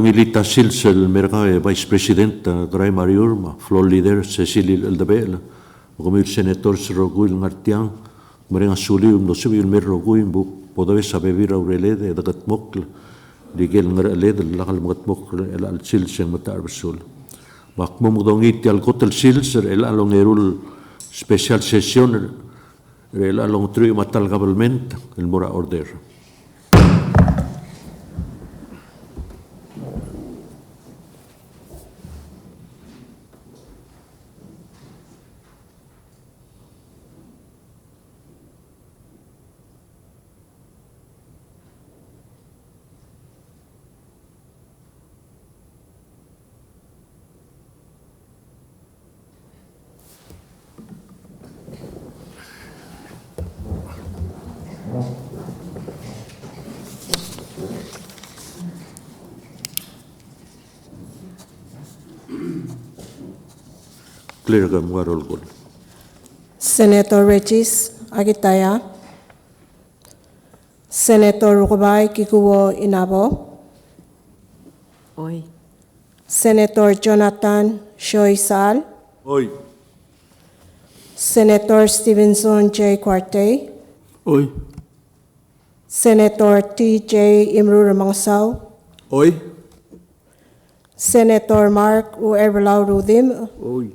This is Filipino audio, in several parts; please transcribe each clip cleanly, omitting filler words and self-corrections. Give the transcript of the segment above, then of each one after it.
Ilita Silsel Mercae Vice Presidenta Gray Mariurma, Floor Leader Cecilia Eldabela, como el Senator Roguil Martian, Marenga Sulium, no se vio el Merroguim, podave saber vir Aurelede, de Gatmokla, Ligel Ngaled, Lagal Matmokla, el Al Silsen Matarsul. Makmum Dongiti al Hotel Silser, el Alongerul Special Session, el Along Trio Matal Government, el Mora Order. Senator Regis Agitaya, Senator Rubai Kikuwo Inabo, Oi. Senator Jonathan Shoisal, Oi. Senator Stevenson J. Quarte, Oi. Senator T.J. Imru Ramangsaw, Oi. Senator Mark U. Everlau Rudim, Oi.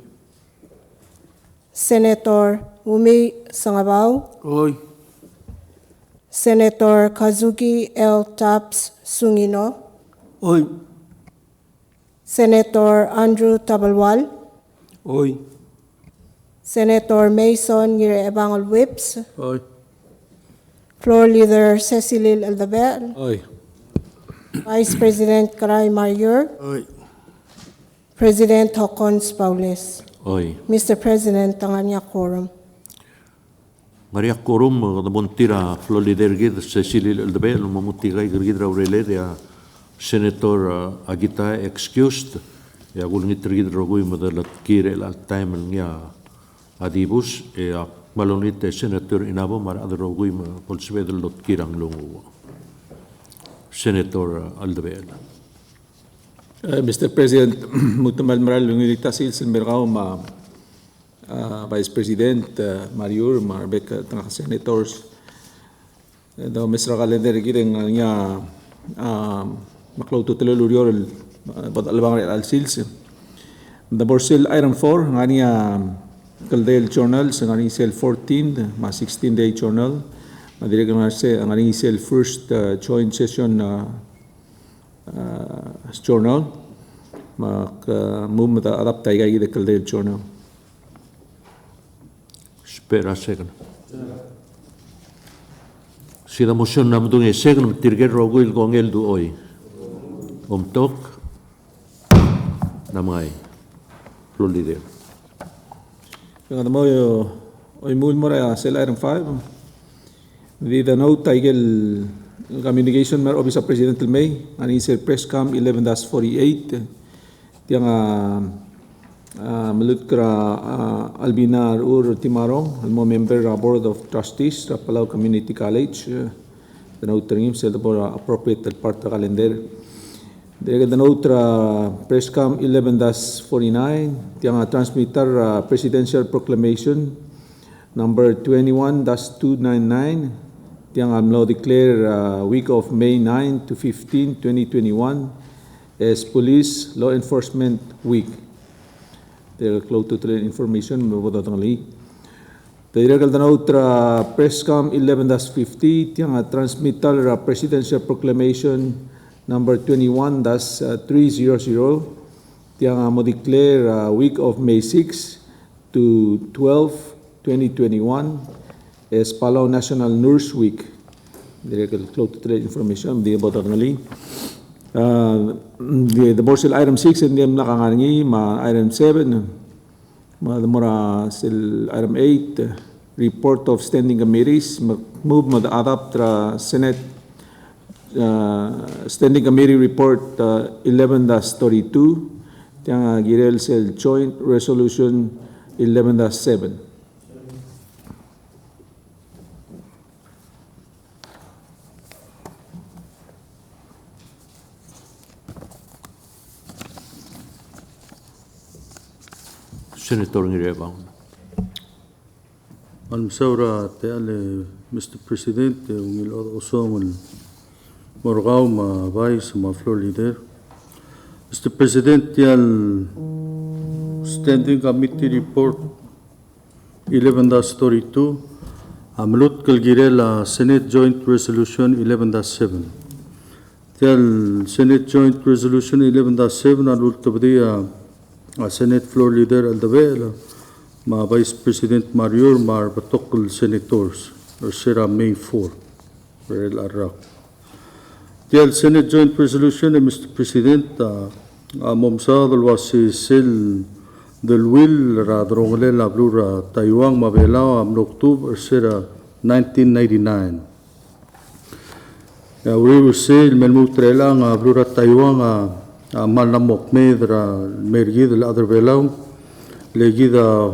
Senator Umi Sangabao, Oi. Senator Kazuki L. Taps Sungino, Oi. Senator Andrew Tabalwal, Oi. Senator Mason Ngire Ebangal Whips, Oi. Floor Leader Cecilil Aldabel, Oi. Vice President Karay Mariur, Oi. President Hokons Paules. Oi. Mr. President, tangan niya quorum. Maria Corum, the Montira, Florida Gid, Cecilia Eldabel, Mamutiga Gidra Aurelia, Senator Agita excused, Yagulnit Gidrogui, Mother Kire al time and ya Adibus, Malonite Senator Inabo, Mar other Rogui, Polsvedel Lot Kirang Lungu. Senator Aldabel. Mr. President, Mutumal Maral Lunilita Silsen Mergao Vice President Mariur Marbek tanga senators do Mr. Calendar giring niya maklaw to telulurior bad albang al Silsen. The Borsil Item 4 ngania Caldel Journal sa ngani Cell 14 ma 16-day journal madiri ka se ngani Cell first joint session journal mak move the adapt taiga the Caldel Journal. Spera second. Si la motion nam dung e second tirger roguil gong el du oi. Tok namai. Florida. Yung mo oy mul mora Cell Item 5. The note taigel communication mer office of President May ani sir press cam 11-48 tiang melut kra Albinar Ur Timarong mo member board of trustees sa Palau Community College the note ringim sel appropriate part calendar the note press cam 11-49 tiang transmitter presidential proclamation number 21-299 tiang amlo declare week of May 9 to 15, 2021 as Police Law Enforcement Week. They're close to the information mabutatangli. Tayregal danotra Presscom 11-50 tiang transmittal Presidential Proclamation number 21-300 tiang mo declare week of May 6 to 12, 2021 as Palau National Nurse Week. Directly close to the information di about only. The Borsel Item 6 and them nakangangi ma Item 7 ma mura sil Item 8 report of standing committees move ma adapt Senate standing committee report 11-32 tiang girel sel joint resolution 11-7. Senator Ngirebang. Almsaura teale Mr. President ungil osong morgao ma vice ma floor leader. Mr. President tial standing committee report 11-32 amlut kalgirela Senate Joint Resolution 11-7. Tial Senate Joint Resolution 11-7 alut tabdiya Senate floor leader Aldabela ma Vice President Mario mar batokol senators or sira May 4 Rel Arak. Tial Senate Joint Resolution Mr. President momsa dalwasi sil dalwil ra drongale lablura Taiwan mabela am October sira 1999. Uri usil melmutrela nga blura Taiwan malamok medra mergid la adrbelaw legida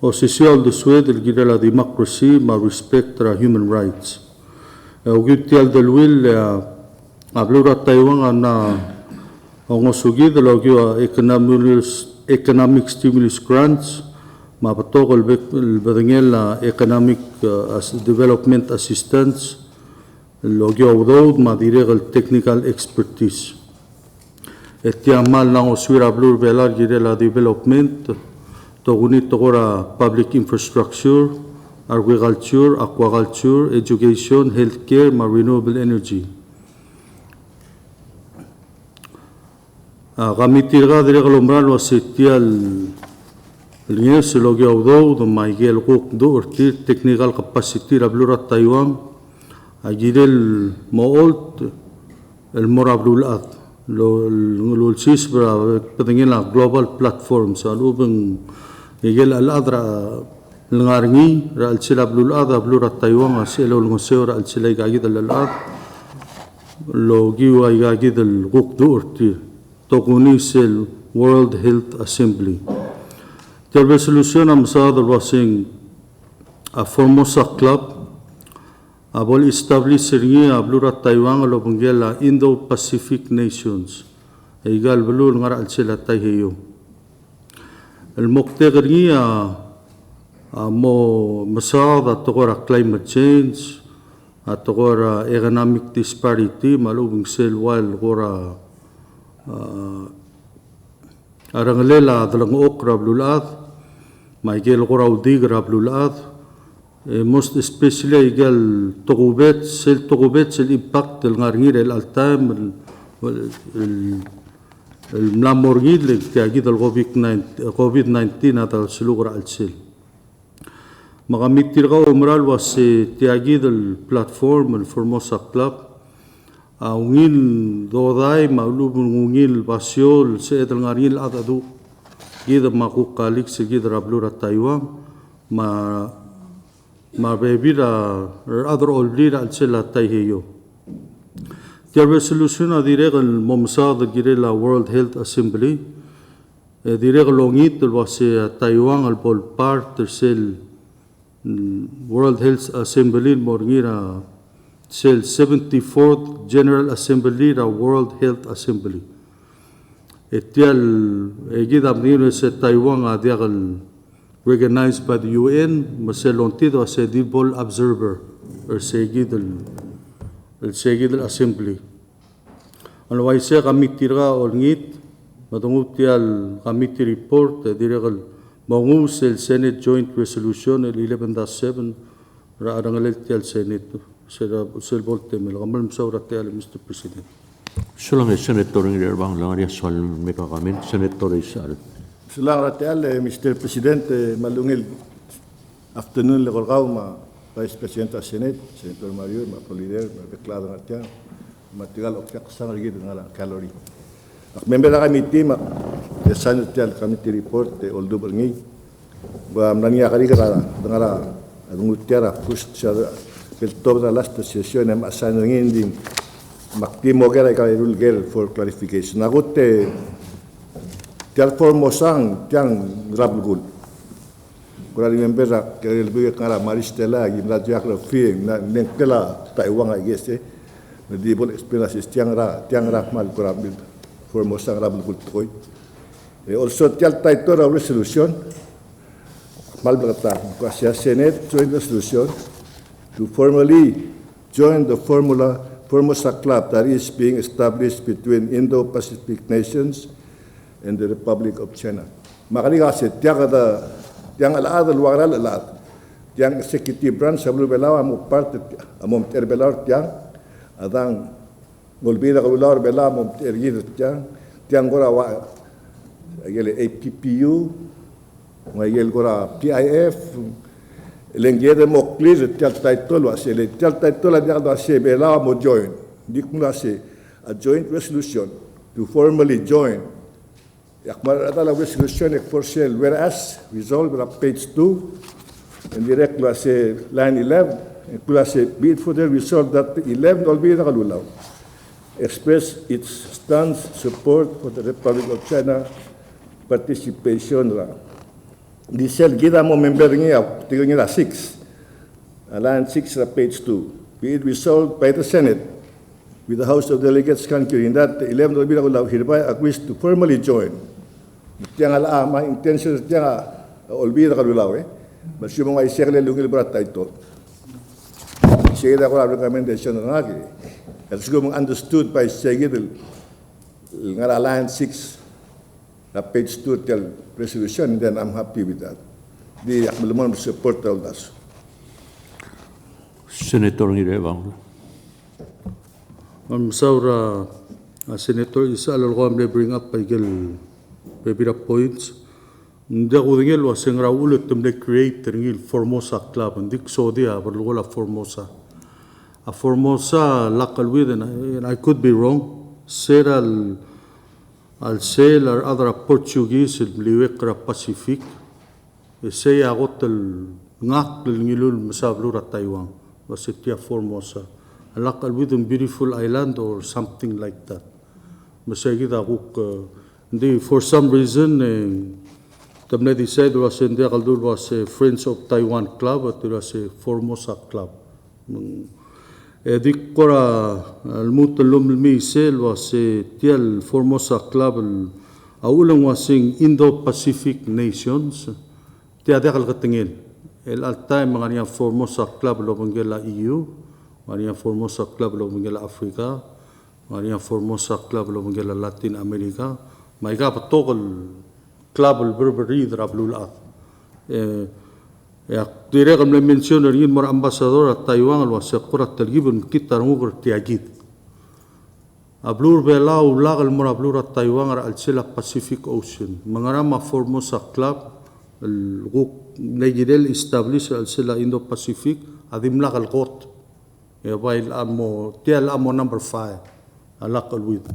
Osisial de Sued, el guida la democracy, ma respect ra human rights. Ugitial del will, ablura Taiwan na ongosugid logyo economic stimulus grants, ma patog el badangel economic development assistance, logyo udod ma direct technical expertise. Etiamal na oswira ablur belar guida la development, Togunit togora public infrastructure, agriculture, aquaculture, education, healthcare, renewable energy. Kami tirga dire kalombral wasitial lies logi audo do maigel kuk do urtir technical capacity rablura Taiwan agirel moolt el morablul at lo sis bra pedengela global platform sa lubeng Miguel al-Adra Langarngi, Al-Sila Blul-Adha, Blura Taiwan, Asilo Lungoseo, Al-Sila Igagid al-Ad, Logiwa Igagid al-Gukdurti, Tokunis World Health Assembly. The resolution amsad wasing a Formosa Club, abol establish ringi Blura Taiwan, Lobungela, Indo-Pacific Nations, Igal Blur Ngar Al-Sila Taiheyo. المقتغرية مو مساعد أتغور climate change أتغور economic disparity مالوبين سيل وايل غورا أرنغليلا دلنغ أقرا بلولاد ما يجيل غورا وديغرا بلولاد most especially يجيل تغوبات سيل impact الغارغير الالتام الملامورجيد اللي تأكيد الكوفيد-19 هذا السلوك على السيل. مغامير تلقوا مرال وس تأكيد البلاتفورم الفورموسا كلاب. ونيل دوضاي معلوم ونيل باسيول سيد الغارين الأدو. جيد ما كو كاليك سجيد رابلورا تايوان ما بيبيرا other older على السيل تايهيو. The resolution direct el momsad gire la World Health Assembly direct longit was Taiwan al bol part sel World Health Assembly morgira sel 74th General Assembly la World Health Assembly etial egid abnino se Taiwan adiagal recognized by the UN maselontido as a dibol observer or segid el seguid del assembly. Al waise kamitirga olngit matunguti al committee report direct mangus el Senate Joint Resolution el 11-7 ra arangalel al Senate sel volte mel gamal msawrate al Mr. President. Sulang Senator Ngirebang langaria soal mekakamin Senator Isal. Sulang al Mr. President malungil afternoon le golgao ma Vice President of Senate, Senator Mario, ma Polider, ma Beclado Nartian, ma Tigal Okyak Sangargid ngala Calorie. Member ng committee ma Senate Committee report oldo berni ba mnania kari kara ngala ngutiara push sa el top na last session am assign ngin makti mo kara ka rule girl for clarification. Nagote tial formosang tiang rabgul. Kura remember que el video cara Maristela y la Jack Fin na nentela Taiwan I guess na dibol experience tiang ra mal kura bil Formosa rabul kultoy Also, tial title of resolution, malbata, kasi Senate joint resolution to formally join the Formosa Club that is being established between Indo-Pacific nations and the Republic of China. Makanya kasi tiang alaad luar alaad, tiang executive branch sa belawa mo parte amom terbelaw tiang adang ngolbida ka luar belawa mo tergid tiang gora wa agele APPU, ngayel gora PIF, lenggede mo clear tial title wa se tial title dia do se belawa mo join. Dikmula se a joint resolution to formally join. Yakmar atala resolution ek for sale, whereas resolved on page 2 and direct la se line 11 and kula se be it further resolved that 11 will be nakalulaw express its stance support for the Republic of China participation ra di sel gida mo member niya tigo niya 6 line 6 ra page 2 be it resolved by the Senate with the House of Delegates concurring that 11 will be nakalulaw hereby agrees to formally join. Tiang ala ma intention tiang olbida kalulaw Masyumong ay siya lungil berat ito. Siya ko ang recommendation ng lagi. At siguro mong understood by siya ng Alliance 6 na page 2 till resolution, then I'm happy with that. Di ako malaman support all that. Senator Ngirevang. Saura Senator isa alalgo am bring up by bebira points. Hindi ako dingil was ang raulit tum de create ringil Formosa Club ndik so dia berlola Formosa. A Formosa local with and I could be wrong. Ser al sel or other Portuguese il liwekra Pacific. Say agot el ngak ngilul masablura Taiwan was it ya Formosa. A local with a beautiful island or something like that. Masagida ako hindi for some reason Tabne decide was in there was a Friends of Taiwan Club at it was a Formosa Club. Dik kora almutalum misel was a tial Formosa Club aulang wasing Indo-Pacific nations. Tiada kal katingin. El altay mga niya Formosa Club lo manggela EU, mga niya Formosa Club lo manggela Africa, mga niya Formosa Club lo manggela Latin America. May kapatokal club berberi drablul ya dire kam le mention rin mor ambassador at Taiwan al wasaqura talgibun kita ngugur tiagid ablur belau lagal mor ablur at Taiwan al sila Pacific Ocean mangarama Formosa Club al guk legidel establish al sila Indo-Pacific adim lagal got ya bail amo tial amo number 5 alakal with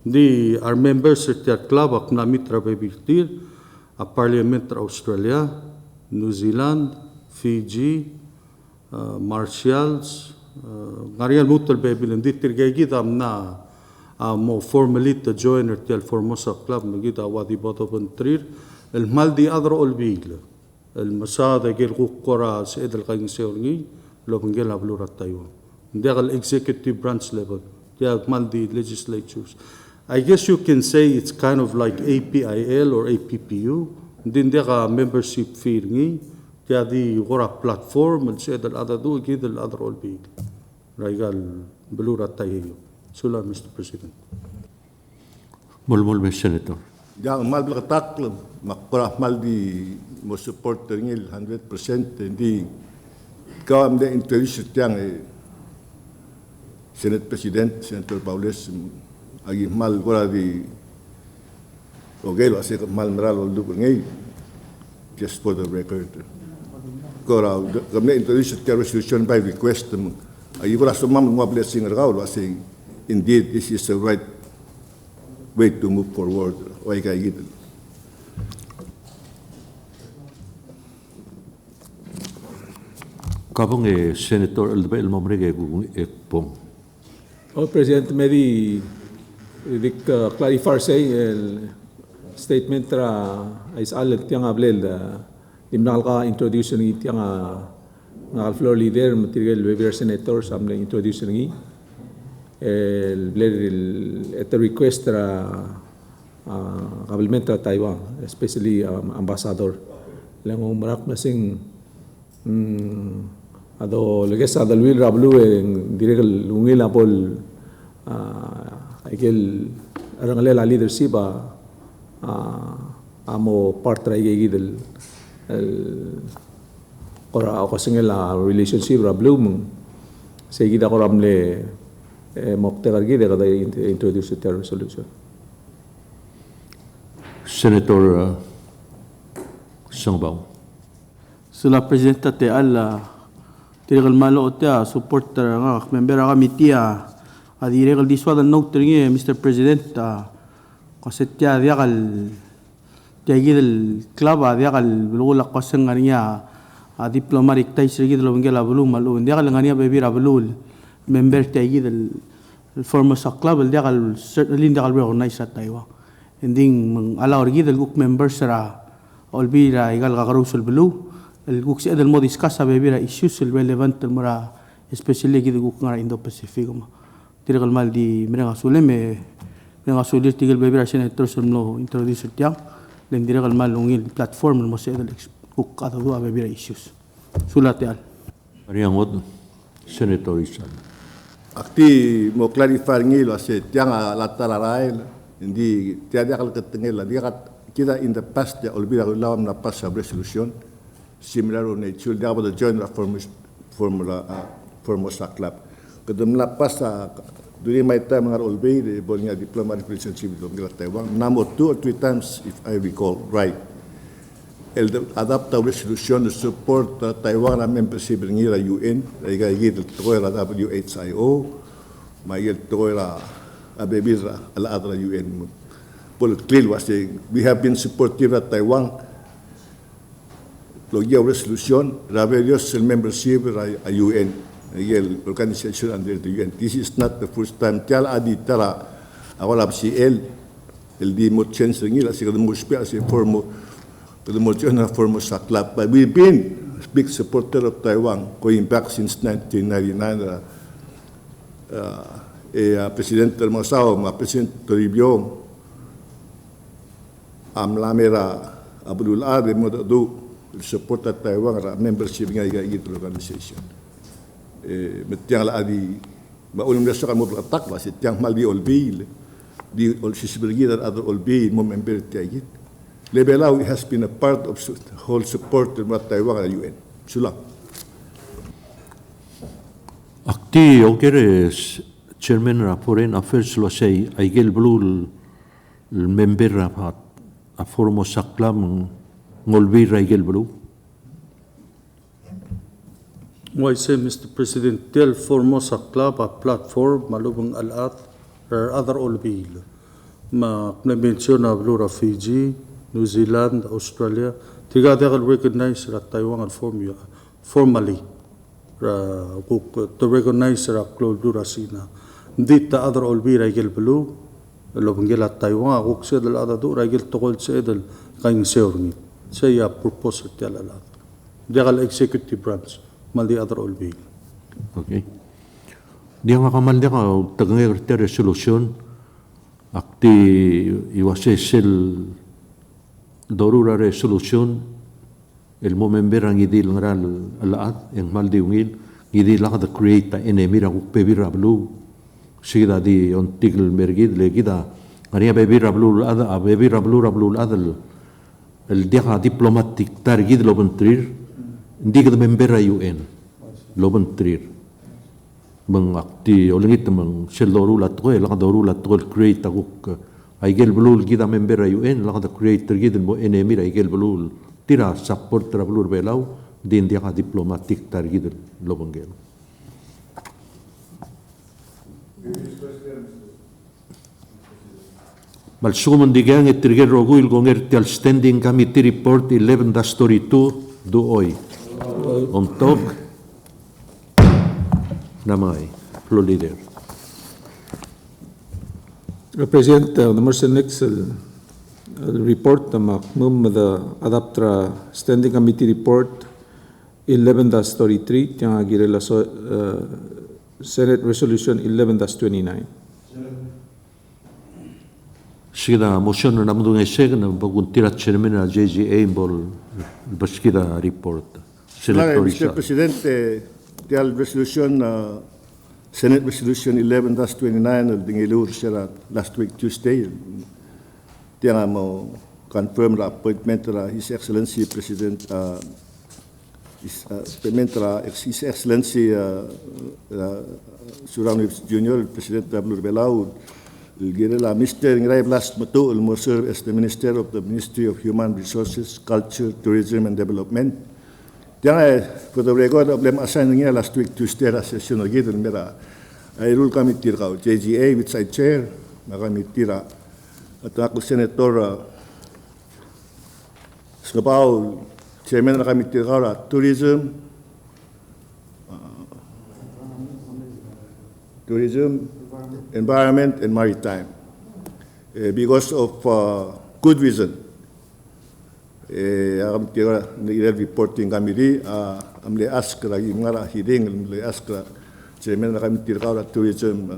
di our members at the club ak na mitra bebirtir a Parliament Australia, New Zealand, Fiji, Marshalls, ngarian mutal bebilan di tirgaygid amna mo formally to join at the Formosa Club magita wadi boto trir el maldi adro olbigla el masada gel kukora sa edel kayong seorngi lo panggil ablura Taiwan. Hindi al executive branch level, yeah maldi legislatures. I guess you can say it's kind of like APIL or APPU. Hindi ka membership fee ngi. Kaya di gora platform and say that other do give the other all big. Raigal belura tayo. Sula, Mr. President. Mulmul Senator. Yang mal belakatak makura mal di mo support ngil 100% hindi ikaw am de introduce tiang Senate President Senator Paules agi mal gora di ogelo ase mal meral do ngay just for the record gora gamne introduce the resolution by request agi gora sumam mo blessing raul ase indeed this is the right way to move forward way kay gid Kapong Senator Elbel Momrege kung ekpong. President, may clarify say statement ra is alat tiang ablel timnal ka introduce ni tiang ngal floor leader material weber senator samne introduce ni el at the request ra government of Taiwan, especially ambassador. Lang umarak na sing ado lagi sa dalwil rablu direk lungil apol ikel arangalela leadership amo part ra igidel ora ako singela relationship rablu mong segida ko ramle mokte kargide kada introduce the resolution. Senator Sangbao. Sila Presidente te alla tirigal malo otea support nga member ka mitia adire gal diswa dan note ringe Mr. President kasetya diakal tiagil club diakal bulula kaseng ngania diplomatic ties rigid lo ngela bulu malu diakal ngania bebira bulul member tiagil former sa club diakal certainly diakal recognize sa Taiwan ending mang ala rigid guk members ra olbira igal gagarusul bulu el guk si adel mo discuss sa bebira issues relevant mura especially gid guk nga Indo-Pacific ma tiragal mal di menga suleme menga sulir tigil bebira senator sumlo introduce tiang len tiragal mal ungil platform mo sa adel guk ata do bebira issues sulatial Mariangod, Senator Isan. Akti mo clarify ngilo ase tiang latalaray hindi tiada kal ketengel dia kat kita in the past ya olbira ulawam na pass a resolution similar on nature dia about the joint formula club kedem la pass during my time ngar olbe de bolnya diplomatic relationship with Taiwan number 2 or 3 times if I recall right el adapta resolution to support Taiwan membership ngira UN iga gid toera WHO mail toera abebira ala adra UN clear was saying we have been supportive of Taiwan logia resolution ravelios membership a UN yel organization under the UN. This is not the first time tial adi tara awala CL el di mo change ngila si mo spell si formo the mo na formo sa club but we've been a big supporter of Taiwan going back since 1999 Presidente Mosao, Presidente Toribio, Lamera Abdul Ade Modadu support Taiwan membership nga igit organization. Metiang la adi maulim na sa kamo attack ba si tiang malbi olbil di ol sisbergi that other olbil mo member tiagit. Lebelau has been a part of the whole support of Taiwan at UN. Sulang. Akti okeres Chairman of Foreign Affairs lo say aigel blue member rapat a formo saklam ngolbi aigel blue. Why say, Mr. President, tell Formosa Club a platform malubang alat or other olbil. Ma-mention na Blura Fiji, New Zealand, Australia. Tiga they recognize that Taiwan and formally to recognize that Blura Sina. Dita other olbi ragil blue, lobangela Taiwan, Oxia del other do ragil tokol sedel kain seorni. Say a proposal tell a lot. They are executive branch. Mal the other olbi. Okay. Dia ngakamal dia ka tagay te resolution akti iwase sel dorura resolution el momember ang idil ngaral alaat ang mal di ungil idil la ka create ta enemy ra pebira blue sigida di ontigl mergid legida ngania pebira blue ada pebira blue adal el dia ka diplomatic targid lobentrir hindi ka member a UN lobentrir mengakti olengit meng seloru latko la ka doru latko create aguk aigel blue gida member a UN la ka creator gid mo enemy aigel blue tira support tra blue belau din dia ka diplomatic targid lobengel Malsumon digang etirger roguil gonger tial standing committee report 11-32 do hoy. On top namay floor leader. President, the Mercer next report the adaptra standing committee report 11-33 tiang agirela Senate resolution 11-29. Skida motion na namdung esek na bagun tirat chairman na JGA bol baskida report. Claro, Senator Mr. Isa. Presidente, tial resolution, Senate Resolution 11-29, al dingilur siya last week Tuesday, tiya nga mo confirm the appointment of His Excellency President, His Excellency Surang Jr., President W. Belao, Mr. Ngray Blas Matu, will more serve as the Minister of the Ministry of Human Resources, Culture, Tourism and Development. Tiang for the record of them assigned niya last week Tuesday la session of given mera ay rule committee ka JGA which I chair na committee ra at ako Senator Snapao chairman na committee ka ra tourism environment and maritime because of good reason. Ang tira nila reporting kami di amle ask lagi ngara hiding amle ask chairman na kami tira ka tourism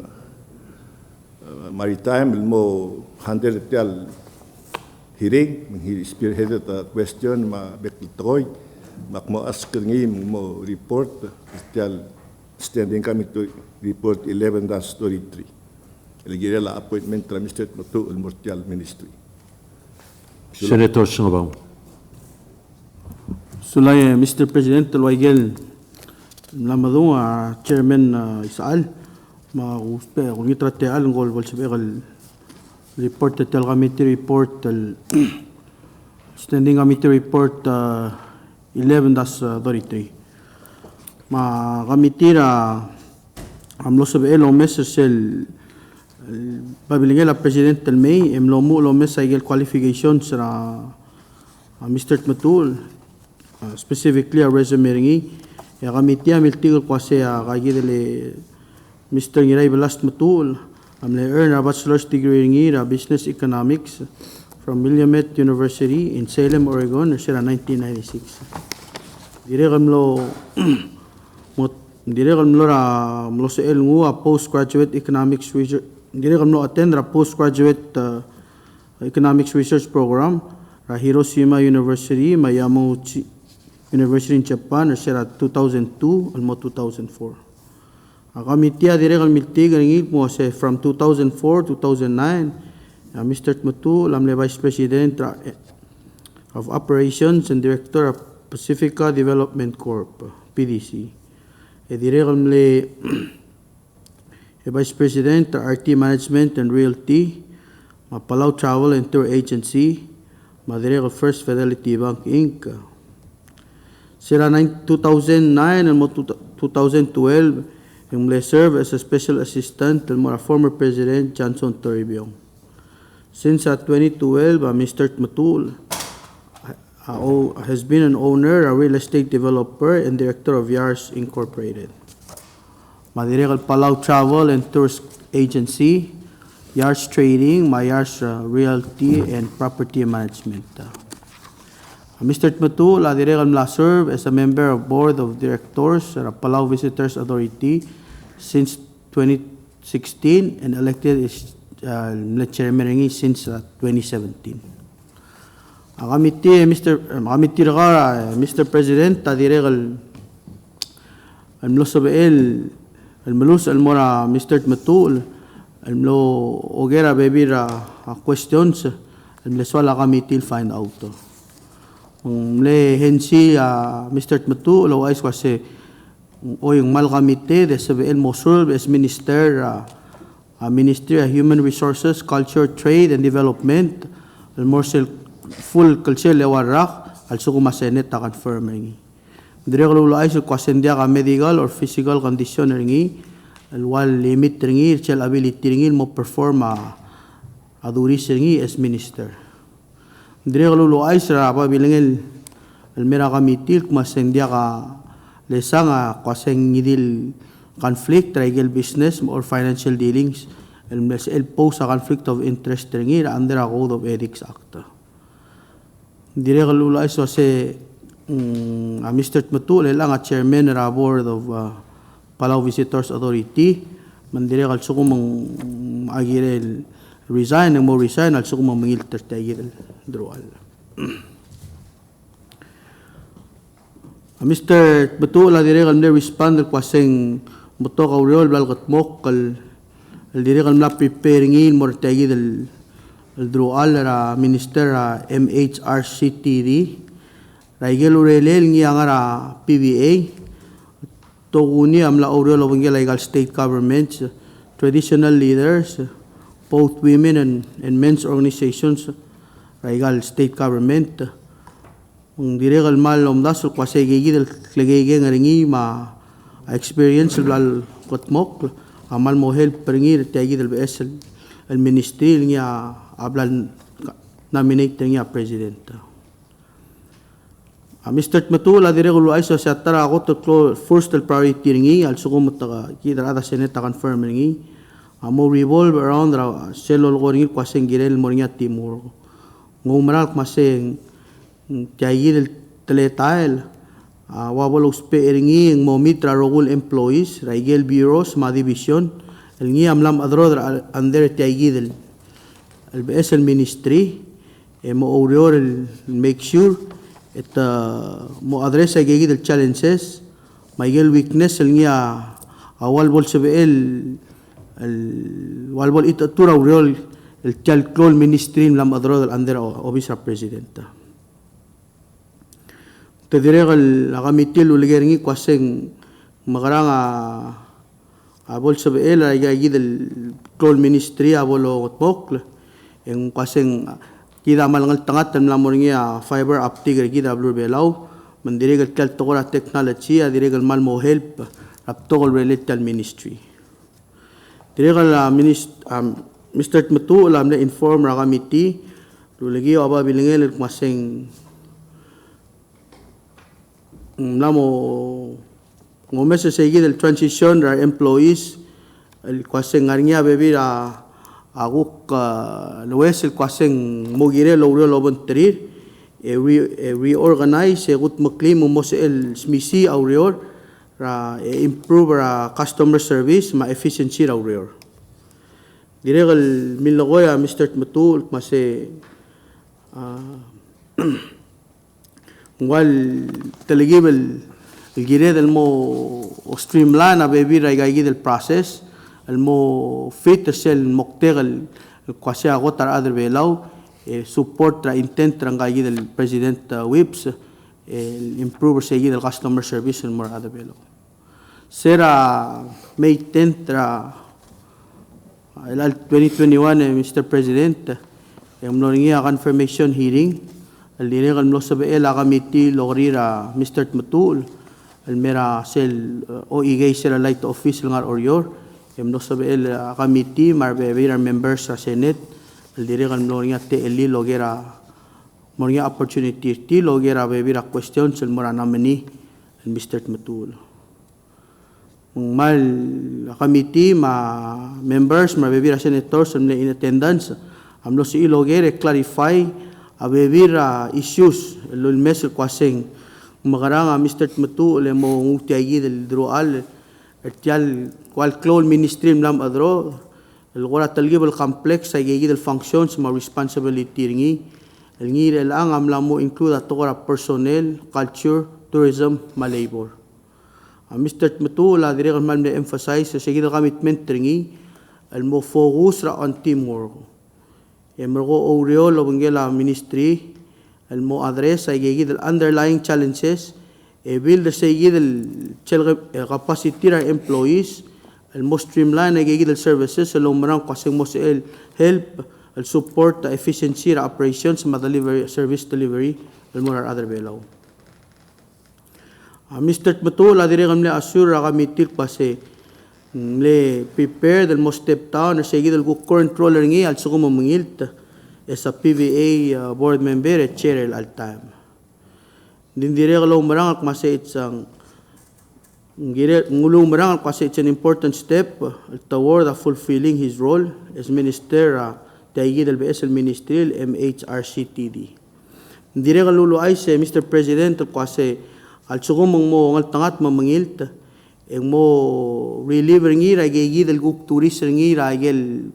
maritime mo handle tial hearing he spearheaded the question ma bektoy mak mo ask ngi mo report tial standing kami to report 11-33 lagi la appointment tra Mr. Matu al Mortial Ministry. Senator Singabang. Sulay, Mr. President, Tulwaygel, namadung Chairman Isaal, uspe kung itrate al ngol wal sabi report tel committee report standing committee report 11-33. Committee amlo sabi lo mesel babilingel President May emlo mo lo mesel qualifications ra Mr. Matul specifically a resume ringi ya committee amiltigol kwase kagidele Mr. Ngiray Balast Matul amle earn a bachelor's degree ringi ra business economics from Willamette University in Salem, Oregon sira 1996 dire kamlo ra mlo sa ngu a postgraduate economics research dire kamlo attend ra postgraduate economics research program ra Hiroshima University Mayamouchi University in Japan sira 2002 almo 2004 committee dire kal milti ngil mo se from 2004-2009 Mr. Matu lamle Vice President of Operations and Director of Pacifica Development Corp PDC dire kamle Vice President RT Management and Realty Palau Travel and Tour Agency dire kal First Fidelity Bank Inc. Sila 2009 and 2012, yung serve as a special assistant to former President Johnson Toribio. Since 2012, Mr. Matul has been an owner, a real estate developer, and director of Yars Incorporated. Madirekal Palau Travel and Tours Agency, Yars Trading, Yars Realty, and Property Management. Mr. Matul served as a member of Board of Directors at Palau Visitors Authority since 2016 and elected as chairman since 2017. Mr. President, Mr. Matul, ogera bebira questions, committee find out. Hensi Mr. Matu lo ais kasi o yung mal committee de sabihin mo serve as Minister Ministry of Human Resources, Culture, Trade and Development al morsel full culture lewarak al sukuma Senate ta confirming dire lo ais kasi ndia ka medical or physical condition ringi al wal limit ringi chel ability ringi mo perform aduris ringi as minister. Dire lo ais ra pa bilangel almera committee kumasendia ka lesang kaseng ngidil conflict legal business or financial dealings el pose a conflict of interest ringi under a Code of Ethics Act. Dire lo ais kasi Mr. Matul lang chairman ra board of Palau Visitors Authority mandire kal suko mang agirel resign ang mo resign al suko mamangil tertayid drual. Mr. Betul la dire kan respond al kwaseng moto ka uriol balgat mok kal dire kan la preparingin mo tertayid al drual ra minister MHRCTD raigel urelel ngi angara PBA toguni amla uriol obengel legal state governments traditional leaders both women and men's organizations raigal state government ang direkal mal omdas ko sa gigid lagay ngaringi ma experience lal kotmok amal mo help pringir tayid al BS al ministry niya ablan nominate niya president. Mr. Matula direkal ay sa tara ako to first priority ringi al sukumot ka kidra ada senate confirm ringi mo revolve around selol ko ringi kwaseng girel mo ringi timur ngumarak maseng tayid teletail wabalo spe ringi ng mo mitra rogul employees raigel bureaus ma division el ngi amlam adro under tayid el BS ministry mo orior make sure et mo address ay gigid el challenges maigel weakness el ngi awal bol sebe el walbol itatura oriol el chalcol ministry lam adro under office of president. Te direkal akamitil uligeringi kwaseng makarang abol sa beel ay gagid el clol ministry abolo otmok yung kwaseng kita malangal tangat tam lamoringi fiber optic gagid ablo belaw mandirigal kal tokora technology dirigal mal mo help raptokol related ministry dirigal Mr. Matu alam na inform ra committee lulagi aba bilingel kwaseng namo ngomese seguir el transition ra employees el kwaseng ngarnya bebi aguk lues el kwaseng mogire lo lobontrir reorganize gut maklim mo el smisi aurior ra improve ra customer service ma efficiency ra aurior diregal milogoya Mr. Matul mase wal telegibel el gire del mo streamline a bebi ra gagid el process el mo fit sel moktegal kwase agotar other belaw support ra intent ra gagid el president whips el improve seguir el customer service el more other belaw sera May 10th ra el 2021 Mr. President yung noringia confirmation hearing el direkal mlo sabe el committee logrira Mr. Matul el mera sel o igay sila light official ngar orior yung mlo sabe el committee marbevira members sa Senate el direkal mlo ringa te eli logera moringa opportunity ti logera bevira questions el mora nominee el Mr. Matul mal committee ma members marbevira senators in attendance amlo si ilogere clarify abevir issues lul mes kwaseng magaranga Mr. Matu le mo ngutiagi del droal ertial kwal clol ministry lam adro el gora talgib el complex ay gigi del functions ma responsibility ringi el ngir el ang amla mo include atogora personnel culture tourism ma labor Mr. Matu la direkal mal me emphasize sa gigi commitment ringi el mo focus ra on teamwork Emergo Oriol Obengela Ministry, el mo address ay gigid el underlying challenges, build sa gigid el capacity ng employees, el mo streamline ay gigid el services, el umarang kasing mo sa el help, el support, the efficiency, the operations, ma delivery, service delivery, el mo other below. Mr. Matul, adirigam le assure ra kamitil kasi le prepare del mo step down sa gid el current controller ngi al suko mangilt sa PBA board member at chair al time din dire lo marang ak mase itsang ngire ngulong marang ak mase it's an important step toward fulfilling his role as minister tayid del BS ministerial MHRCTD dire lo ay se Mr. President kasi al suko mo ngal tangat mamangilt mo reliever ngi ra gigi del guk tourist ngi ra gel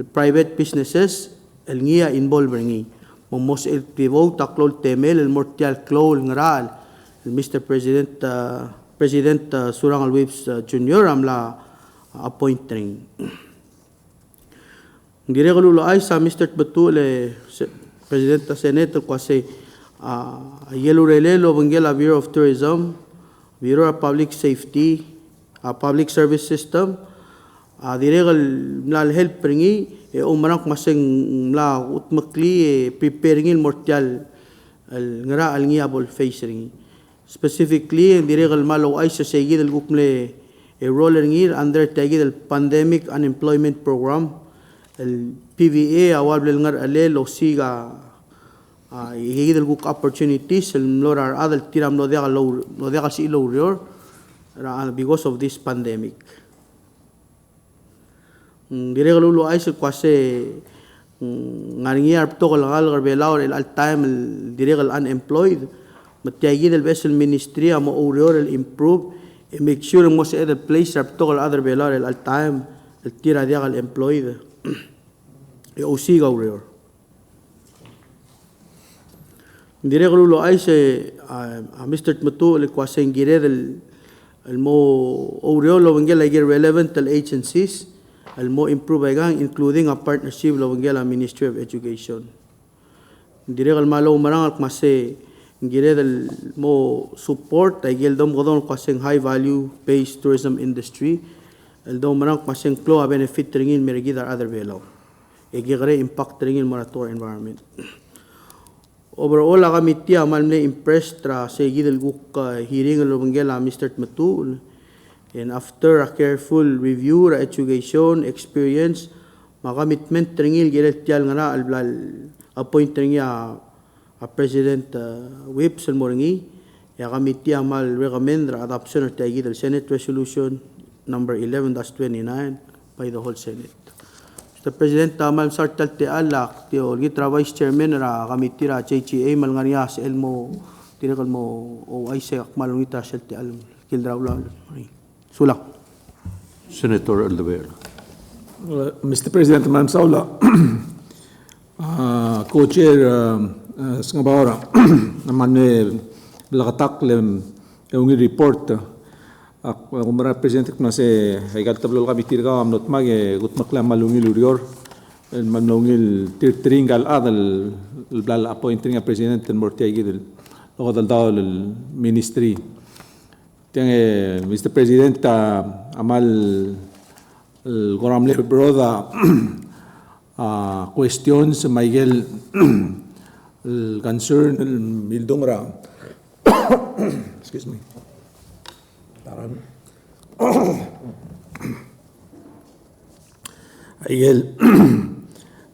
private businesses el ngia involve ngi momos el pivo taklol temel el mortial klol ngral el Mr. President Surang Alwips Junior amla appointing dire kalulo ay sa Mr. Batule President Senate kasi yellow relelo bangela Bureau of Tourism, Bureau of Public Safety, Public Service System, dire kal mlal help ringi umarang maseng mla utmakli preparing il mortial ngara al ngiabol face ringi. Specifically dire kal malo ay sa segi del gukmle roller ringi under tagi del Pandemic Unemployment Program, el PVA awal bel ngar ale lo siga higit el guk opportunities el mlorar adal tiram lo dega si lo rior because of this pandemic. Dire kalulo ay sa kwase ngaringi arpto kalangal garbelaw el all time dire kal unemployed matiyagi del vessel ministry amo rior el improve make sure mo sa other place arpto kal other belaw el all time el tira dia kal employed o siga rior. Dire kalulo ay sa Mr. Matu el kwase ngire del el mo rior lo wangel ay relevant al agencies el mo improve gang including a partnership lo wangela Ministry of Education. Dire kal malo marang al kwase ngire del mo support ay gel dom godon kwase high value based tourism industry el dom marang kwase klo a benefit ringin merigidar other velo egigre impact ringin morator environment. Overall kami ti amal ne impressed tra sa gidel guk hearing lo wangela Mr. Matu. And after a careful review, education, experience, commitment ringil giret tial ngana al appoint ringya a President Whip Salmoringi, ya committee amal recommend the adoption of the Senate Resolution number 11-29 by the whole Senate. Mr. President, amal sartal te alak tio gitra Vice Chairman ra committee ra JGA malngariya sa elmo tinakal mo o ay sa akmalungita sa te al kildraula. Sulang. Senator Aldabela. Mr. President, Madam Saula, Co-Chair Singapore, naman belakatak yung report. Kung represent ko na si Haigal Tablol kami tirga amnot mag gutmakla malungil urior malungil tirtringal adal blal appointing a president and mortiagi del lokadal daw ministry. Mr. President, amal goramle broda questions Miguel concern mildongra excuse me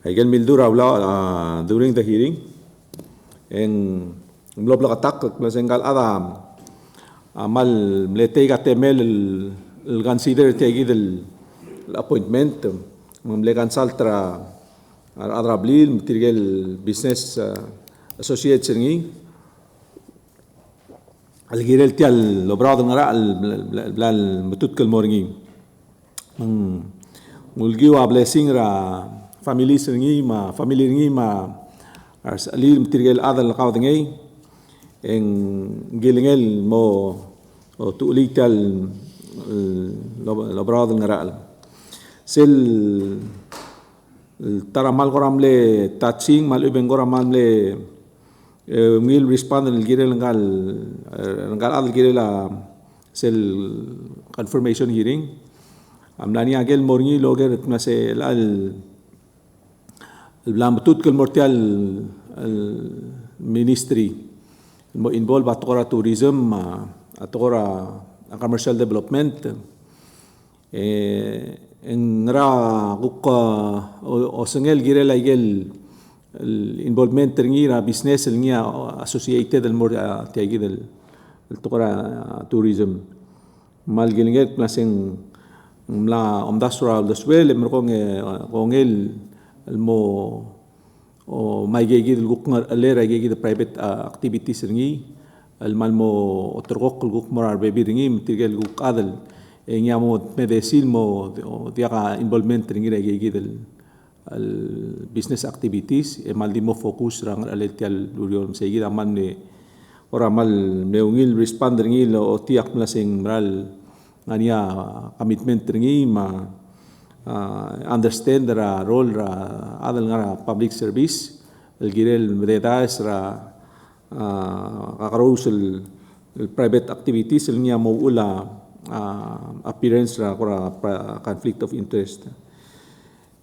Miguel Mildura during the hearing en mlobla katak klasengal adam amal mletay temel el consider tegi del appointment mamlegan saltra adrablil tirgel business associates ngi algirel tial lobrado ngara al mutut kel morngi mulgi wa blessing ra family ngi ma alir tirgel adal qawd ngi en gilingel mo o tulital lobrado ngaral sel taramal goramle touching mal uben goramle mil respond el girel ngal al girela sel confirmation hearing amlani agel morni loger na se al blamtut kel mortial ministry mo involve atora tourism atora commercial development en ra guk o sengel girela igel involvement ngira business ngia associated el mor tiagi del atora tourism mal gelingel klaseng mla industrial deswel kongel el mo o may gigi del guk alera gigi the private activities ringi al malmo otorgok guk morar baby ringi mtigel guk adal ngamo medesil mo dia ka involvement ringi gigi del business activities mal di mo focus rang aletial lurion sa gida man ne ora mal meungil responder ngil o tiak melasing maral ngania commitment ringi ma understand ra role ra adal nga public service el girel medetas ra kakarous el private activities el niya mo ula appearance ra conflict of interest.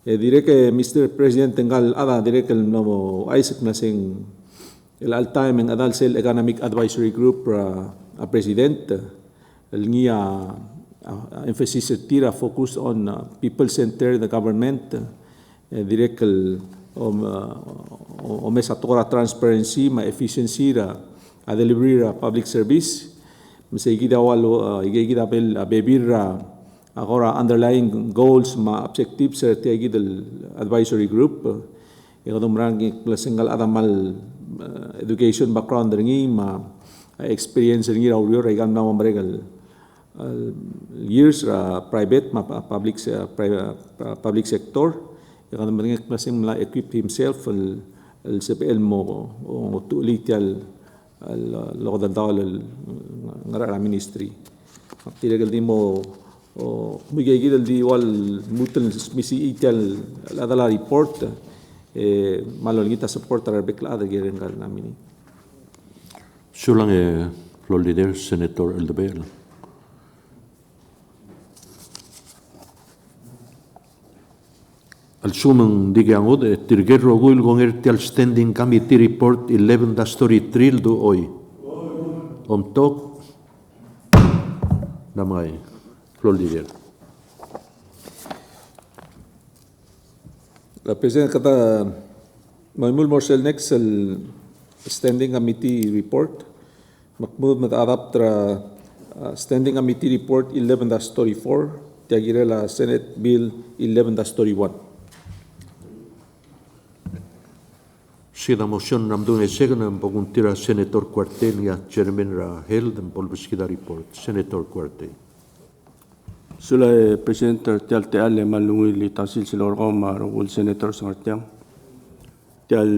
Diré que Mr. President tengal ada diré que el nuevo Isaac Nasing el all-time en Adal Cell Economic Advisory Group a president el niya emphasis tira focus on people-centered government diré que o mesa tora transparency ma efficiency ra a delivery ra public service masayigida walo igigida bel bebir ra agora underlying goals ma objectives sa tiagi del advisory group ikadong rangi single adamal education background ringi ma experience ringi raw igan na mamregal years private ma public sector ikadong ringi klaseng mala equip himself el CPL mo o tulital lokadal dawal ngara ministry tilagal di mo o kumigay gidal di wal mutal misi ital adala report malol kita support ra bekla ada giren kal namin Sulang floor leader Senator Eldabel. Al sumang digangod tirger rogul gonger tial standing committee report 11-3 do oy. Tok namay floor leader. La President kata Maimul Morsel next el standing committee report makmud mataadap tra standing committee report 11-34 tiagire la Senate Bill 11-31. Sida motion namdung second ang paguntira Senator Cuartel ya Chairman ra held ang polbuskida report. Senator Cuartel. Sula President tial tial le malungil li tasil sila orgaw marugul Senator Sangartiang. Tial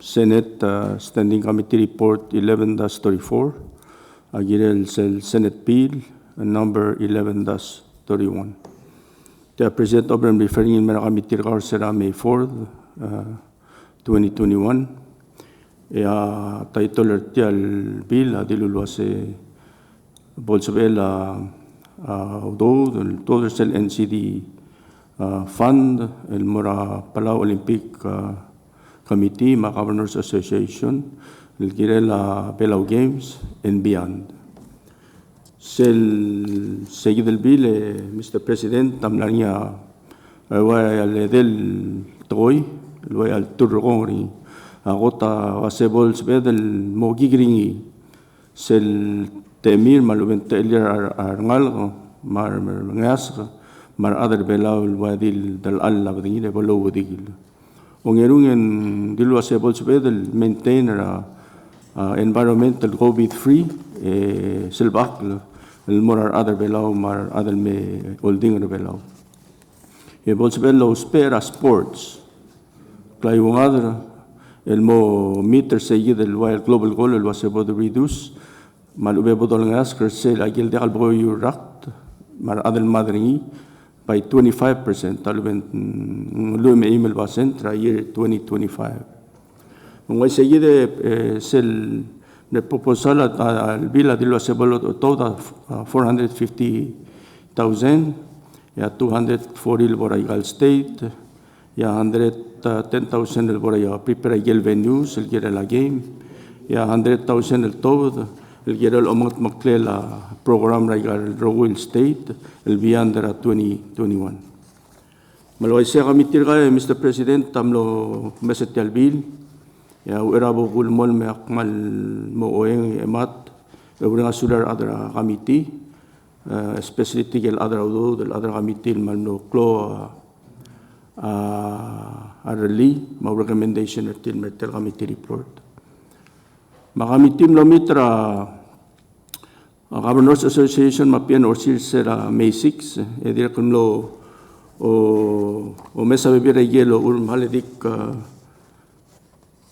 Senate Standing Committee Report 11-34 agirel sel Senate Bill number 11-31. Tial President Obram referring in mera committee regard sera May 4th 2021. Title tial bill dilulwase bolsabela although todo el NCD fund el Mora Palau Olympic Committee, Ma Governors Association, el Girela Belau Games and beyond. Seguido el bill, Mr. President, tamlaria el del toy, el turrogori, agota baseball del mogigringi, sel temir malubente elir arngal mar ngasga mar adar belau wadil dal alla badingile belau wadigil ongerungen dilwa sebol sebedel maintainer environmental COVID free selbak el morar adar belau mar adal me holding belau e bol sebelo spera sports klaiung adar el mo meter seguid el wild global goal el wasebo de reduce malube bodol ngas kersel agil de albo yurat mar adel madringi by 25% talben lume email basen tra year 2025 ngoi seguide sel de proposal al bill de lo sebolo toda 450,000 ya 240 el boral state ya 110,000 el boral prepare el venues el gira la game ya 100,000 el todo el Gerald Omot Maklela program regal Rowell State, el Viandra 2021. Malaway siya kami tirga, Mr. President, tamlo meset yal bill, ya uerabo gulmol me akmal mo oeng emat, nga sular adra committee, especially tigel adra udo, del adra committee, malno klo arali, ma recommendation at tilmertel committee report. Makamitim lo mitra Governors Association mapian or sira May 6 edir kun lo o mesa bebira yelo ur maledik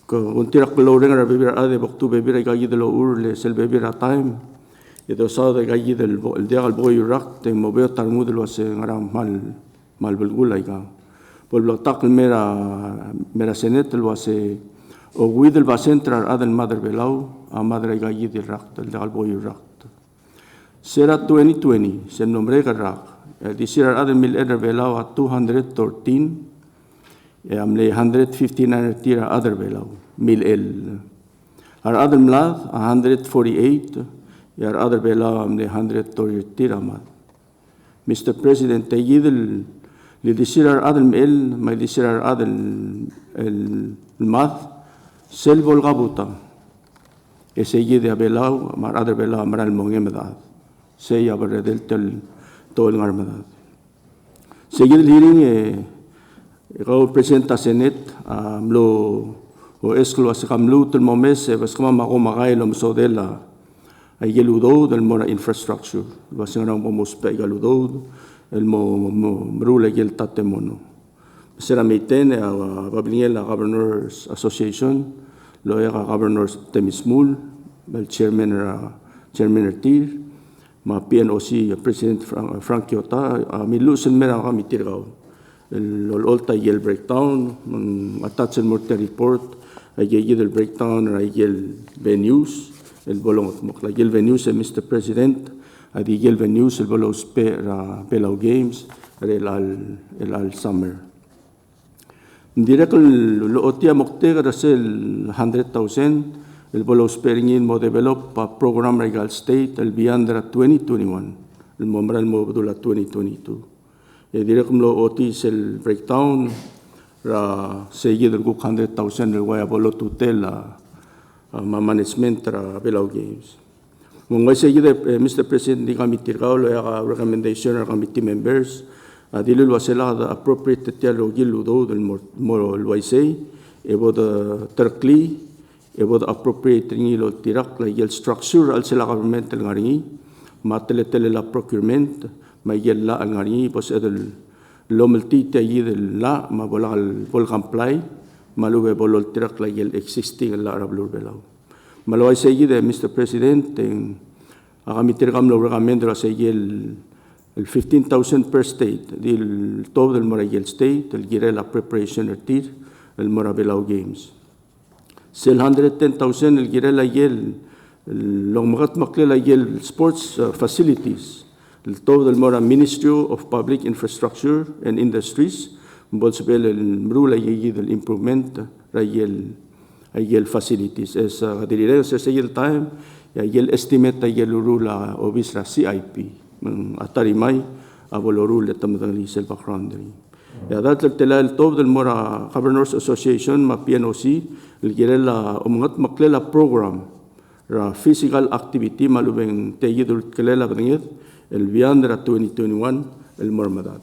ka untirak belorenga bebira ade boktu bebira gagi de lo ur le sel bebira time ito sa de gagi del dia al boy rak te mo be tar mud lo se ngaram mal belgula iga por lo tak mera senet lo se o guidel va centrar adel madre belau a madre gagi del rak del dia al boy rak sera 2020 se nombre rak this year adel mil belau a 213 amle 159 tira other belau mil el ar other mlad 148 yar other belau amle 130 tira mad Mr. President tayidel li disirar other mil may disirar other el mad sel volgabuta ese yide belau mar other belau maral mongemedad se ya beredel tel tol ngarmedad seguir hearing Ikaw presenta Senate, o esclo as kamlu tul momes, bas kama makomagay lo msodela, ay geludo del mora infrastructure, bas nga nang momuspe geludo, el mrula gel tatemono. Sera meiten bablinge la Governors Association, lo era Governors Temismul, el chairman Tir, ma PNOC President Frank Kiota, milusen mera kamitirgaw. Olta y el breakdown, attach el morte report, hay el breakdown, hay el venues, el bolong mokla el venues Mr. President, hay el venues el bolong spera Belau Games, el al summer. Direct lo otia mokte era el 100,000, el bolong sparing mo develop a program regal state el biandra 2021, el mombral mo budula 2022. Direct lo otis el breakdown ra seguir el 100,000 el guaya bolo tutela management ra Belau Games. Mungay seguir Mr. President di kami tirgao lo ya recommendation ra committee members dilo lo sela appropriate tialo giludo del moro lo say ebo the terkli ebo the appropriate ngilo tirak la yel structure al sela government el ngari matele la procurement may yel la al ngari pos edel lomelti te yidel la ma bola al comply malube bolol tirak la yel existing la arablur belau malo ay segi de Mr. President en agamitirgam lo reglamento la segi el 15,000 per state del todo del Morayel state el gire la preparation tir el Morabelau Games sel 110,000 el gire la yel long magat makle la yel sports facilities el todo del Mora Ministry of Public Infrastructure and Industries bolsbel el mrula yegi del improvement ayel facilities es dirire se el time ayel estimate ayel rula obisra CIP atarimay abolorul tamdali sel background ya dat el todo del Mora Governors Association ma PNOC el girela umangat maklela program ra physical activity malubeng teyidul kelela bangit el viandra 2021 el mormadat.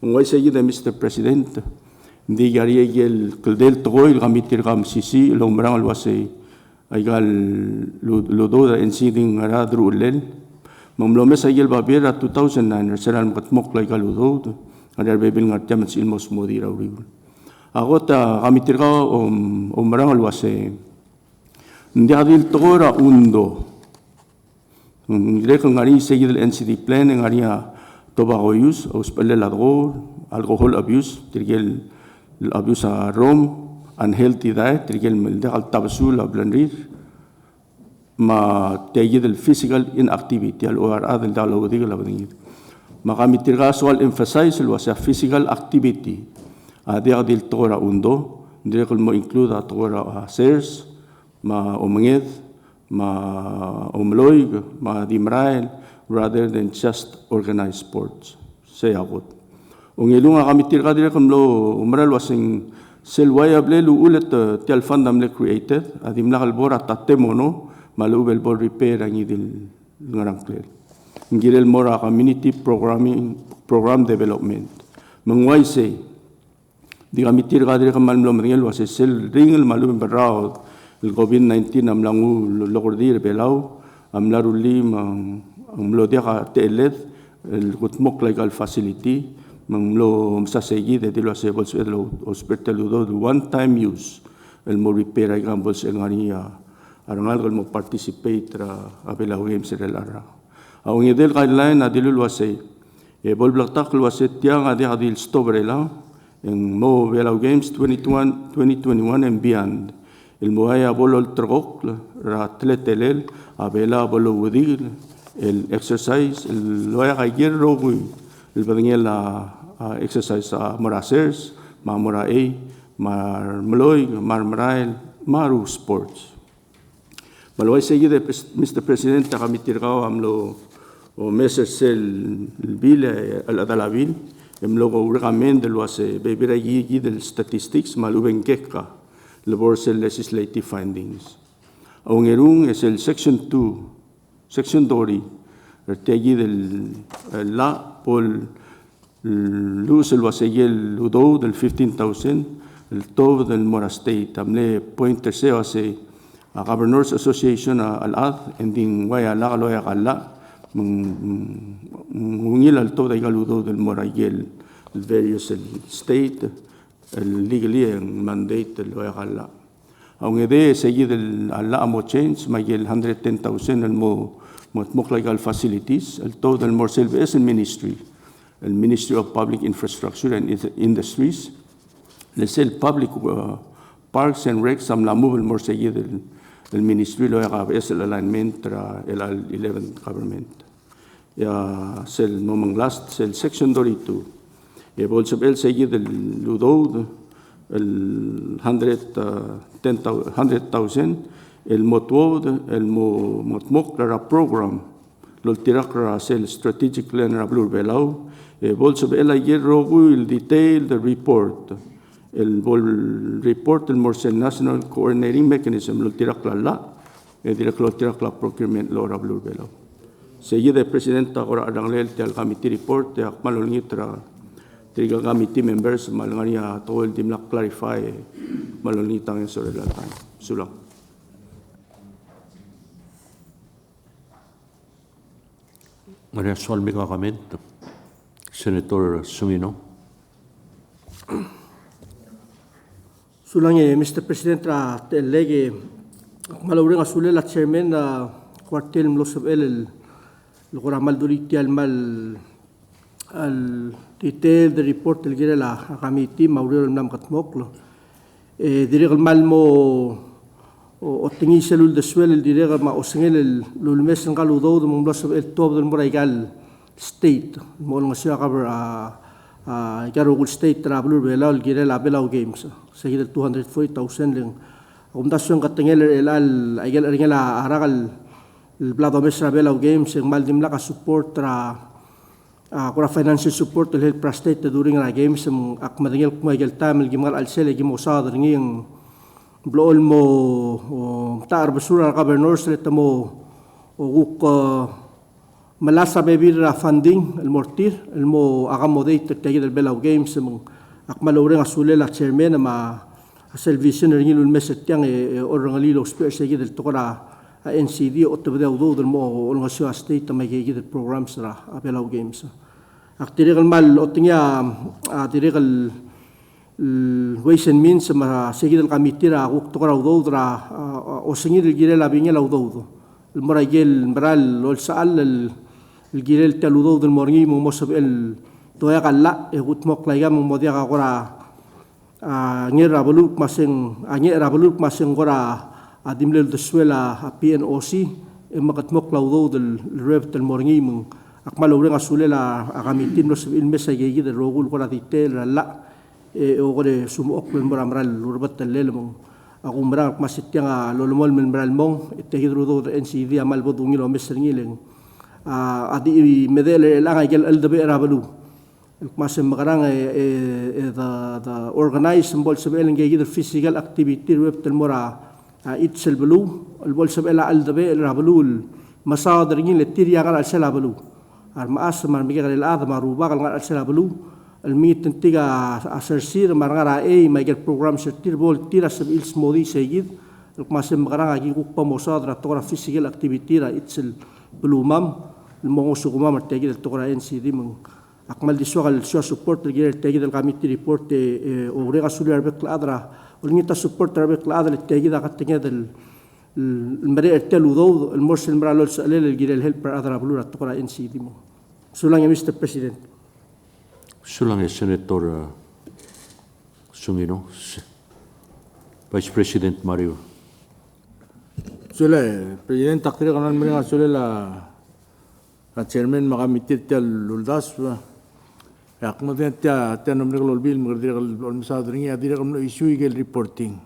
Ungay seguida Mr. President, di gari el keldel togoy el gamitir gam sisi el ombrang alwase aygal ludo da insiding aradru ulel. Mamlomes ayel babira 2009 seral matmok la aygal ludo adar bebil ngartiam silmos modira urigul. Agota gamitir ga ombrang alwase ndi adil togora undo Directo ngari seguir el NCD plan ngari tobacco use hospital alcohol abuse tirgel abuse a rom unhealthy diet tirgel melde al tabasul ablanrir ma tayid el physical inactivity al or adel dalo diga la bdingit ma kami tirga soal emphasize el wasa physical activity adia del tora undo directo mo include a tora sers ma omanged ma omloig ma dimrael rather than just organized sports say agot ungilunga kami tirga dire kamlo umral wasing selwaya blelu ulet tial fandam le created adimla albora tatemono malubel bol repair ang idil ngarang clear ngirel mora community program development mangway say di kami tirga dire kamallo mangel wase sel ringel malubel barao el COVID-19 amlangu lokordir belau amlaruli amlodia telet el gutmok legal facility manglo masasegi de lo hace bolsa el hospital do one time use el mo repair ay gambol sa ngania arangal mo participate tra abela games el ara au ngedel guideline adilu lo hace e bol blaktak lo hace tiang adi adil stobrela en mo bela games 2021 and beyond el mo ay bolol trok ra tletelel abela bolo udil el exercise el lo ay ayer rogui el badingel exercise morasers mamora mar meloy mar marail maru sports malway seguide Mr. President kami tirgao amlo o meses el bile al adalavil emlo regament de lo hace bebira yi del statistics maluben keka le borsel legislative findings aungerung es el section 2 section dori ertegi del la pol luz el wasegel udo del 15,000 el top del Mora State tamle pointer se hace a Governors Association al ad ending waya la lo ya galla mungil al top de galudo del Morayel el various el state el legally mandate lo ya galla aunque de seguir el alla amo change mayel 110,000 el mo legal facilities el top del Morsel es el ministry of Public Infrastructure and Industries les el public parks and recs am la move el morseguir del ministry lo es el alignment tra el 11th government ya sel momang last sel section 32 e bolsa el seguir del ludo el 100,000 el motwod el motmok la program lo tirakra sel strategic plan ra blur belau e bolsa el ayer rogu el detail the report el report el Morsel National Coordinating Mechanism lo tirakla la e tirakla procurement lo ra blur belau seguida presidenta agora aranglel te al committee report te akmalol tra triga committee members malngania to el dimla clarify malol tang sobre la tan sulang Maria Sol Megacamento, Senator Sungino. Sulang Mr. President el lege malauring asule la chairman cuartel mlosab el gora malduriti al mal al detail the report el gira la committee maurero nam katmoklo direct mal mo o tingi selul de suel el direct ma osengel el lulmes ngaludo de mlosab el top del moraigal state mo ngasya cover Garogul State traveler bela el gira la bela games seguir el 240,000 leng akumtasyon katengel el al ayel aragal el blado mesra bela games en maldim la ka support tra kora financial support el help state during la games akmadengel kumagel tam el gimal al sele gimosad ringing blol mo tar basura governors let mo uguk malasa bebir funding el mortir el mo agamodate tagi del bela games akmalore asule la chairman ma asel vision ringil el meset tiang orangali lo spare segi del tokora NCD otbe do del mo olngasio state ma gegi del programs ra bela games aktiregal mal otinga tiregal ways and means ma segi del committee ra tokora do dra o sengil gire la binga la do el morayel mbral ol sal el girel taludo del morngi mo mosab el toya kala e gut mok laiga mo modia ka gora ngera baluk maseng gora adimlel de suela PNOC e makat mok laudo del rev del morngi mo akmalo renga sulela agamitin no il message del rogul gora detail la e o gore sum ok moramral urbat del mo agumbra masitya lolmol men bral mong te hidro do NCD amal bodungilo mesringileng adi medele la gel LDB rabalu masem magarang the organize bol sebel ngi physical activity web tel mora itsel belu el bol sebel LDB rabalu masadir ngi letir ya gal sel rabalu ar maas mar mi gal al adma ruba gal sel rabalu el mit tiga asersir marngara magel program sertir bol tira sebil smodi segid masem magarang agi ku pamosadra tora physical activity ra itsel belumam الموضوع سقما مرتجل التقرأ NCD من akmal diswa kal siya support lagi tegi dal committee report o rega suli arbek ladra ulingita support arbek ladra tegi da katnya dal المريء التلو المرسل مرالو سألل الجيل الهلبر أدرى بلورة تقرأ NCD mo. Sulang ya Mr. President. Sulang ya Senator Sungino, Vice President Mario. Sula, President takdir kanan mereka sula la chairman makamitit tia luldas ba. Ya kemudian tia nomor lolbil mengerti kalau misalnya ini ada kalau isu igel reporting.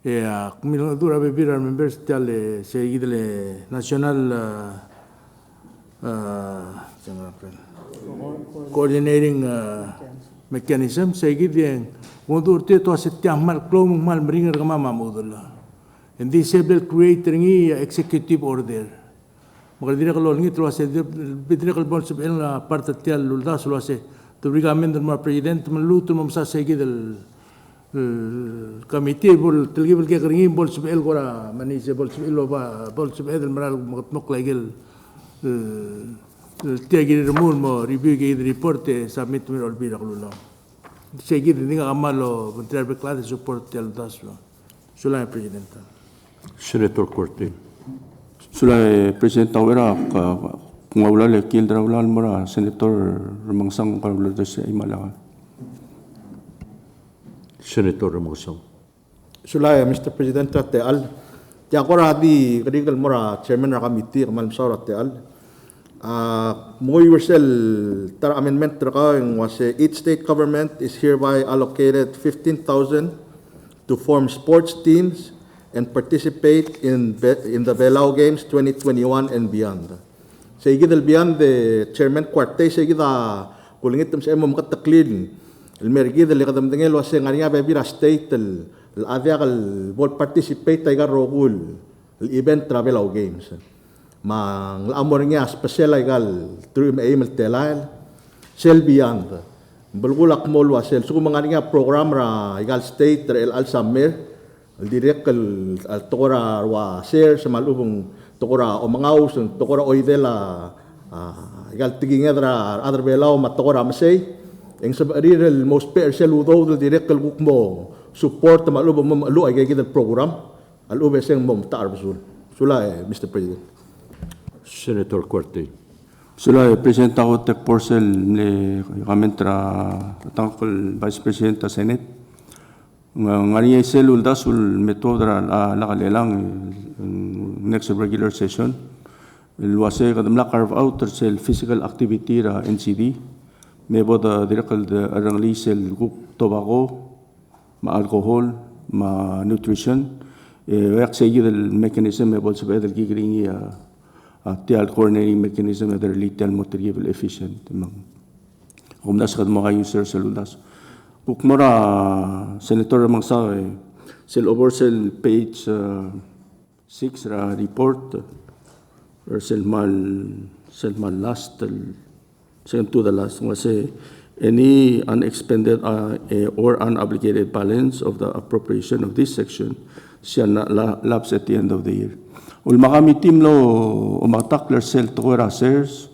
Ya, kemudian tu rapi biar members tia le segi le national coordinating mechanism segi dia untuk itu setiap mal kelompok mal beringat kama mamudullah. And this will create ringi executive order. Maka dia kalau ringi terus dia kalau boleh sebenarnya part tia luldas luas tu brigamen dengan presiden melutu memsa segi del committee bol telgi bol kaya ringi bol sebel gora manis bol sebel loba bol sebel del meral makmuk lagi tiagi remur mo review kaya report submit me all bira kalau segi dia nggak amal lo menteri berkelada support tel das lo sulai presiden Senator Corte. sulai presiden tawera ngawala le kil drawlan mora senator remangsang kalau dos imala Senator Ramosang. Sulay, Mr. President, teal. Tiakora di kadigal mora chairman na committee kamal sawra teal. Mo yourself tar amendment traka yung was each state government is hereby allocated 15,000 to form sports teams and participate in the Belao Games 2021 and beyond. Sa igidal beyond the chairman Cuarte sa igida kulingit sa emo makataklin المرجيد اللي قدم دنيل واسين غنيا بيبير ستيت الأذياء البول participate تيجا روغول الإيفنت ترافل أو جيمز ما الأمورنيا سبيشال يقال تريم أيام التلايل سيل بياند بلغول أقمول واسيل سوق مغنيا program را يقال ستيت الألسامير الديريك التورا واسير سمالوبون تورا أمغاوس تورا أويدلا يقال تيجي نذرا أدر بيلاو ما تورا مسي Ang sabarir el most special udo del direct el mo support ma lo mo ay gigit el program al ubeseng mo tar besul sula Mr. President. Senator Corte. sulai presiden tahu tek porcel le kamentra tangkol vice president ta senate ngani selul dasul metodra la kalelang next regular session luase kadam la carve out sel physical activity ra NCD Mebo da direkal da aranglisel group tobacco, ma alcohol, ma nutrition. Yak segi del mechanism mebo sa bedel gigringi tial coordinating mechanism da retail material efficient. Kumdas kad mga user saludas. Bukmora senator mangsa sel over sel page 6 ra report or sel mal last second to the last was any unexpended or unobligated balance of the appropriation of this section shall not lapse at the end of the year. Ulmakami team lo umatakler sel tokora sers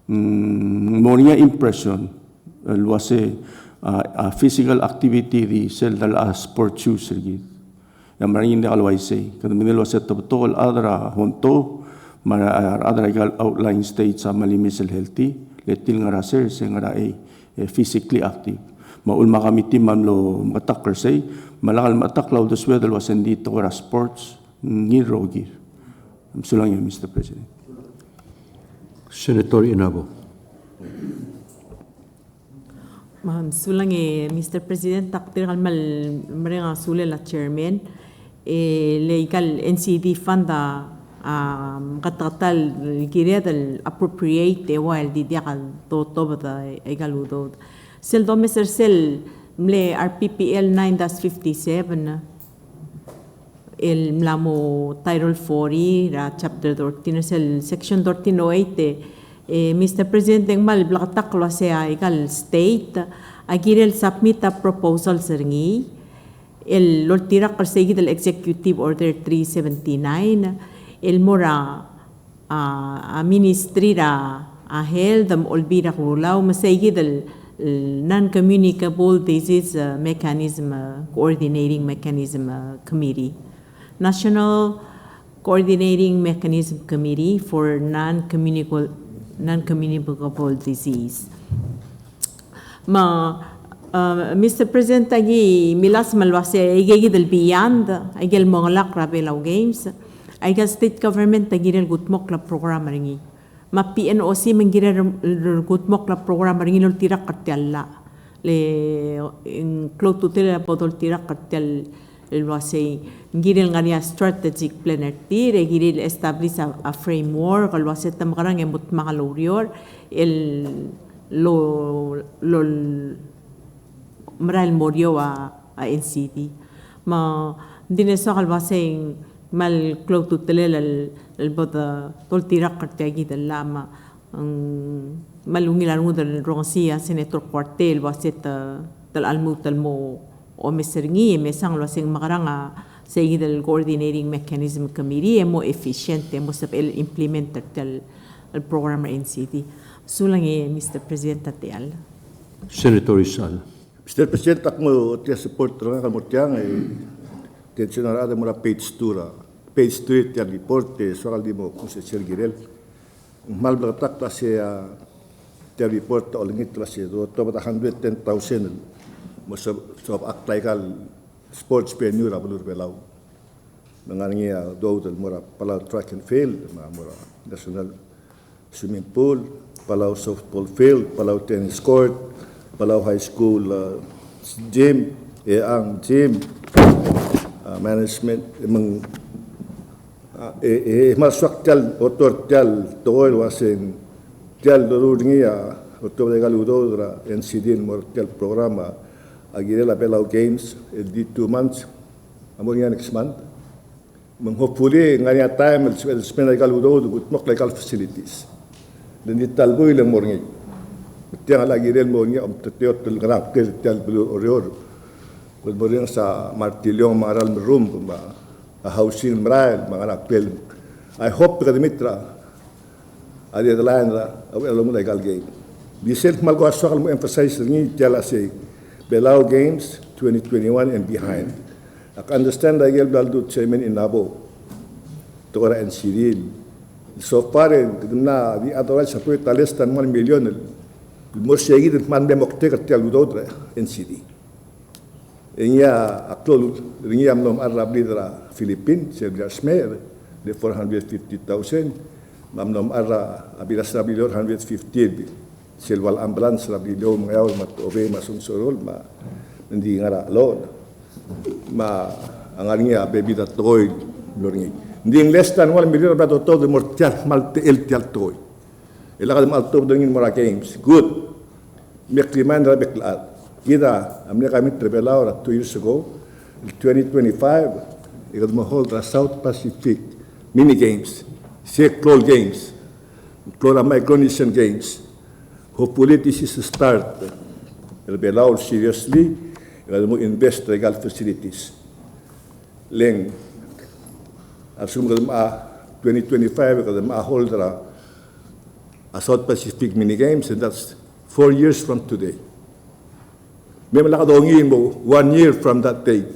monia impression was a physical activity di sel dala sport shoes sergit. Yang maringin di always kadamil was totol adra honto mara adra outline states sa malimis healthy letil nga raser se nga ay physically active maulma kami timam lo matakar say malakal mataklaw dos weather was hindi to sports ni rogi sulang yan Mr. President. Senator Inabo. Sulang Mr. President takdir kalmal mereka sule la chairman legal NCD funda katatal kiriya del appropriate while di dia kal toto bata egaludo sel domeser sel mle RPPL 9-57 el mlamo title 40 ra chapter 13 sel section 1308 Mr. President ng mal blakataklo sa egal state agirel submit a proposal seringi el lortira karsegi del executive order 379 el mora ministry ra held olbira rulaw masayid non-communicable disease mechanism coordinating mechanism committee, National Coordinating Mechanism Committee for non-communicable disease. Mr. President, agi milas malwase igi del beyond igi el monglak rabelaw games igi state government agi el gutmok la program ringi ma PNOC menggira gutmok la program ringi lol tirak kartialla le clo tutela podol tirak kartial el wase ngiri ngania strategic planner tire ngiri establish a framework al wase tamgarang emut magalurior el lo Maral Morio a NCD. Ma dineso al baseng mal clo tutele el boda tol tirak kartiagi del lama malungil almu del ronsia senator quartel baset del almu talmo o meserngi mesang lo sing magaranga segi del coordinating mechanism committee mo efficiente mo sab el implementer del el programa NCD. Sulangi Mr. President tateal. Senator Isal. Mr. President, ako tiya support nga kamutiyang tensionarada mo na page 2 page 2 tiya report so kaldi mo kung si Sir Girel malbagatak ta siya tiya report ta olingit ta siya do to 110,000 mo sa aktaykal sports venue ra bulur belaw nangangiya do del mura pala track and field mura national swimming pool palaw softball field palaw tennis court Palau High School gym, ang gym management emang masuk tial otor tial toil wasing tial dorudngia otor legal udodra NCD mor tial programa agire la Palau Games di 2 months among next month hopefully ngania time el spend legal udod with legal facilities dan di talboy lang morngi tiang lagi rel mo niya teot tel gran kel tel blue orior bolboreng sa martiliong maral room ba housing mral mga pel I hope ka dimitra adi the line alo mo legal game di self mal ko asal mo emphasize ni tela say Belao Games 2021 and behind I understand I gel baldo chairman in Nabo to ora NCD so far na di otherwise sa puita less than 1 million Mos seguir mande mokte kertial udodra NCD. Enya aktul ringi amnom Arab lidra Philippines Serbia Smer de 450,000 mamnom ara abilas rabilor 150 selwal ambulance rabilo ngayaw mat obe masung sorol ma ndi ngara lon ma angaringa bebi da toy lorngi ndi less than 1 million ba to de mortial malte el tial toy ilakad maltob dengin mora games good mekliman ra beklat kita amne kami trebelao 2 years ago 2025 ikad mo hold the South Pacific mini games Clol games Clol Micronesian games hopefully this is a start trebelao seriously ikad mo invest legal facilities leng asum kad ma 2025 ikad ma hold a South Pacific mini games and that's 4 years from today. May malakadongin mo 1 year from that date.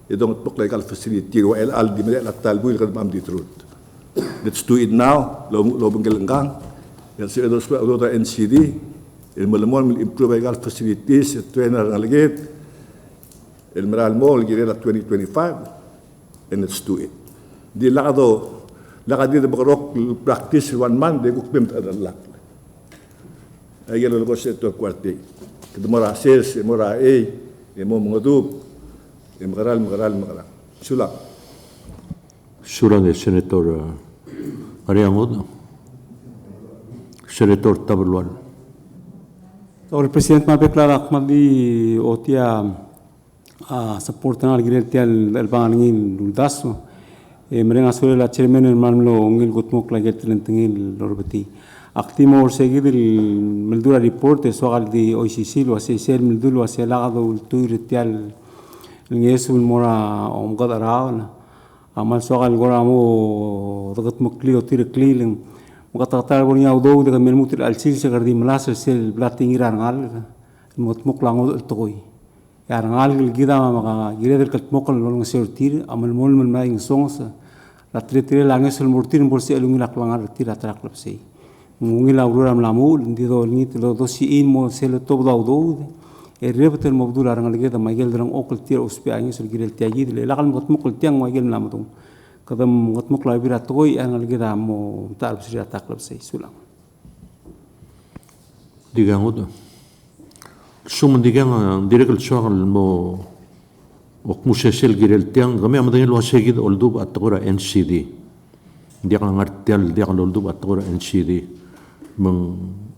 Itong legal facility o LL di mali at talbuil kad mam di truth. Let's do it now. Lobong gelenggang. Yan si Edos Odota NCD. El malamon will improve legal facilities. Trainer ng ligit. El maral mo girela 2025 and let's do it. Di lakado lakadi de bakarok practice 1 month de kukpem tadalak ayelo ko sector quarti kedmora ses mora mo ngodub magaral sulak Sulang Senator Ariangod. Senator Tabalwan. El presidente mabeklara akmadi otia support na algirel tial albangin duldaso mereka sudah la chairman hermano ngil gutmok lagi telentengil lorbeti actimo or seguir el meldura report soal di OICC lo hace ser meldul lo hace lagado ultur tial ngesul mora omgadara amal soal goramo dagat mukli o tir klileng Makatatal ko niya udo de kamel mutil alsil sa gardi malas sel blating irangal motmok lango tokoy. Yarangal gida maka gira del katmokal lolong sertir amal mol mal mai songs la tretire langes el mortir bolsi elungi laklangar tira trak lapsei. Mungi la urura mlamu ndi do ngit lo do si in mo sel to do do e rebetel mabdul arangal gida magel drang okal tira uspe angis el girel tiagi le lakal motmokal tiang magel mlamu kadam ngatmok la bira toy angal gida mo tar bisira taklab sei sulang digang udo sumun digang direkal soal mo ok musesel girel tiang kami amadeng lo segid oldub atagora NCD dia ngartial dia oldub atagora NCD meng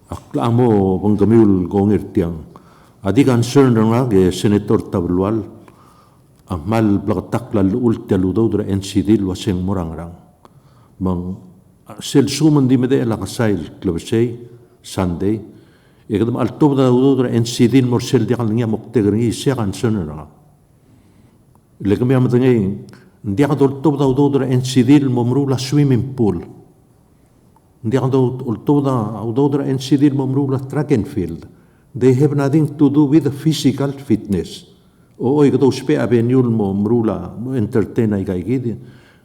aklamo bang kamiul gongir tiang adi concern nga ge senator tablual amal blagatak la ultia ludo dra NCD waseng morangrang mang sel suman di mede la kasail klubsei Sunday e kadam altob da ludo dra NCD mor sel dia kalngia moktegri sia kan sonera le kami am tengay dia ka altob da ludo dra NCD momru la swimming pool dia ka altob da ludo dra NCD momru la track and field they have nothing to do with the physical fitness o ikaw uspe abenyul mo mrula mo entertain ay kay gidi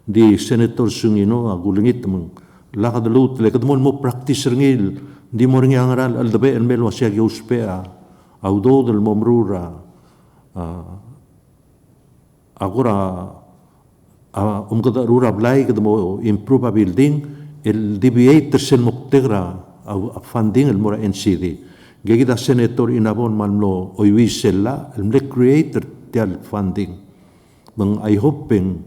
di senator sungino agulingit mong lakad lut lekad mo practice ngil di mo ringi angaral aldabe el mel wasya gi uspe audo del mo mrura agora kada rura blay kad mo improve a building el deviator sen moktegra funding el mora NCD Gagida senator inabon malmo oiwisella el creator tial funding bang I hoping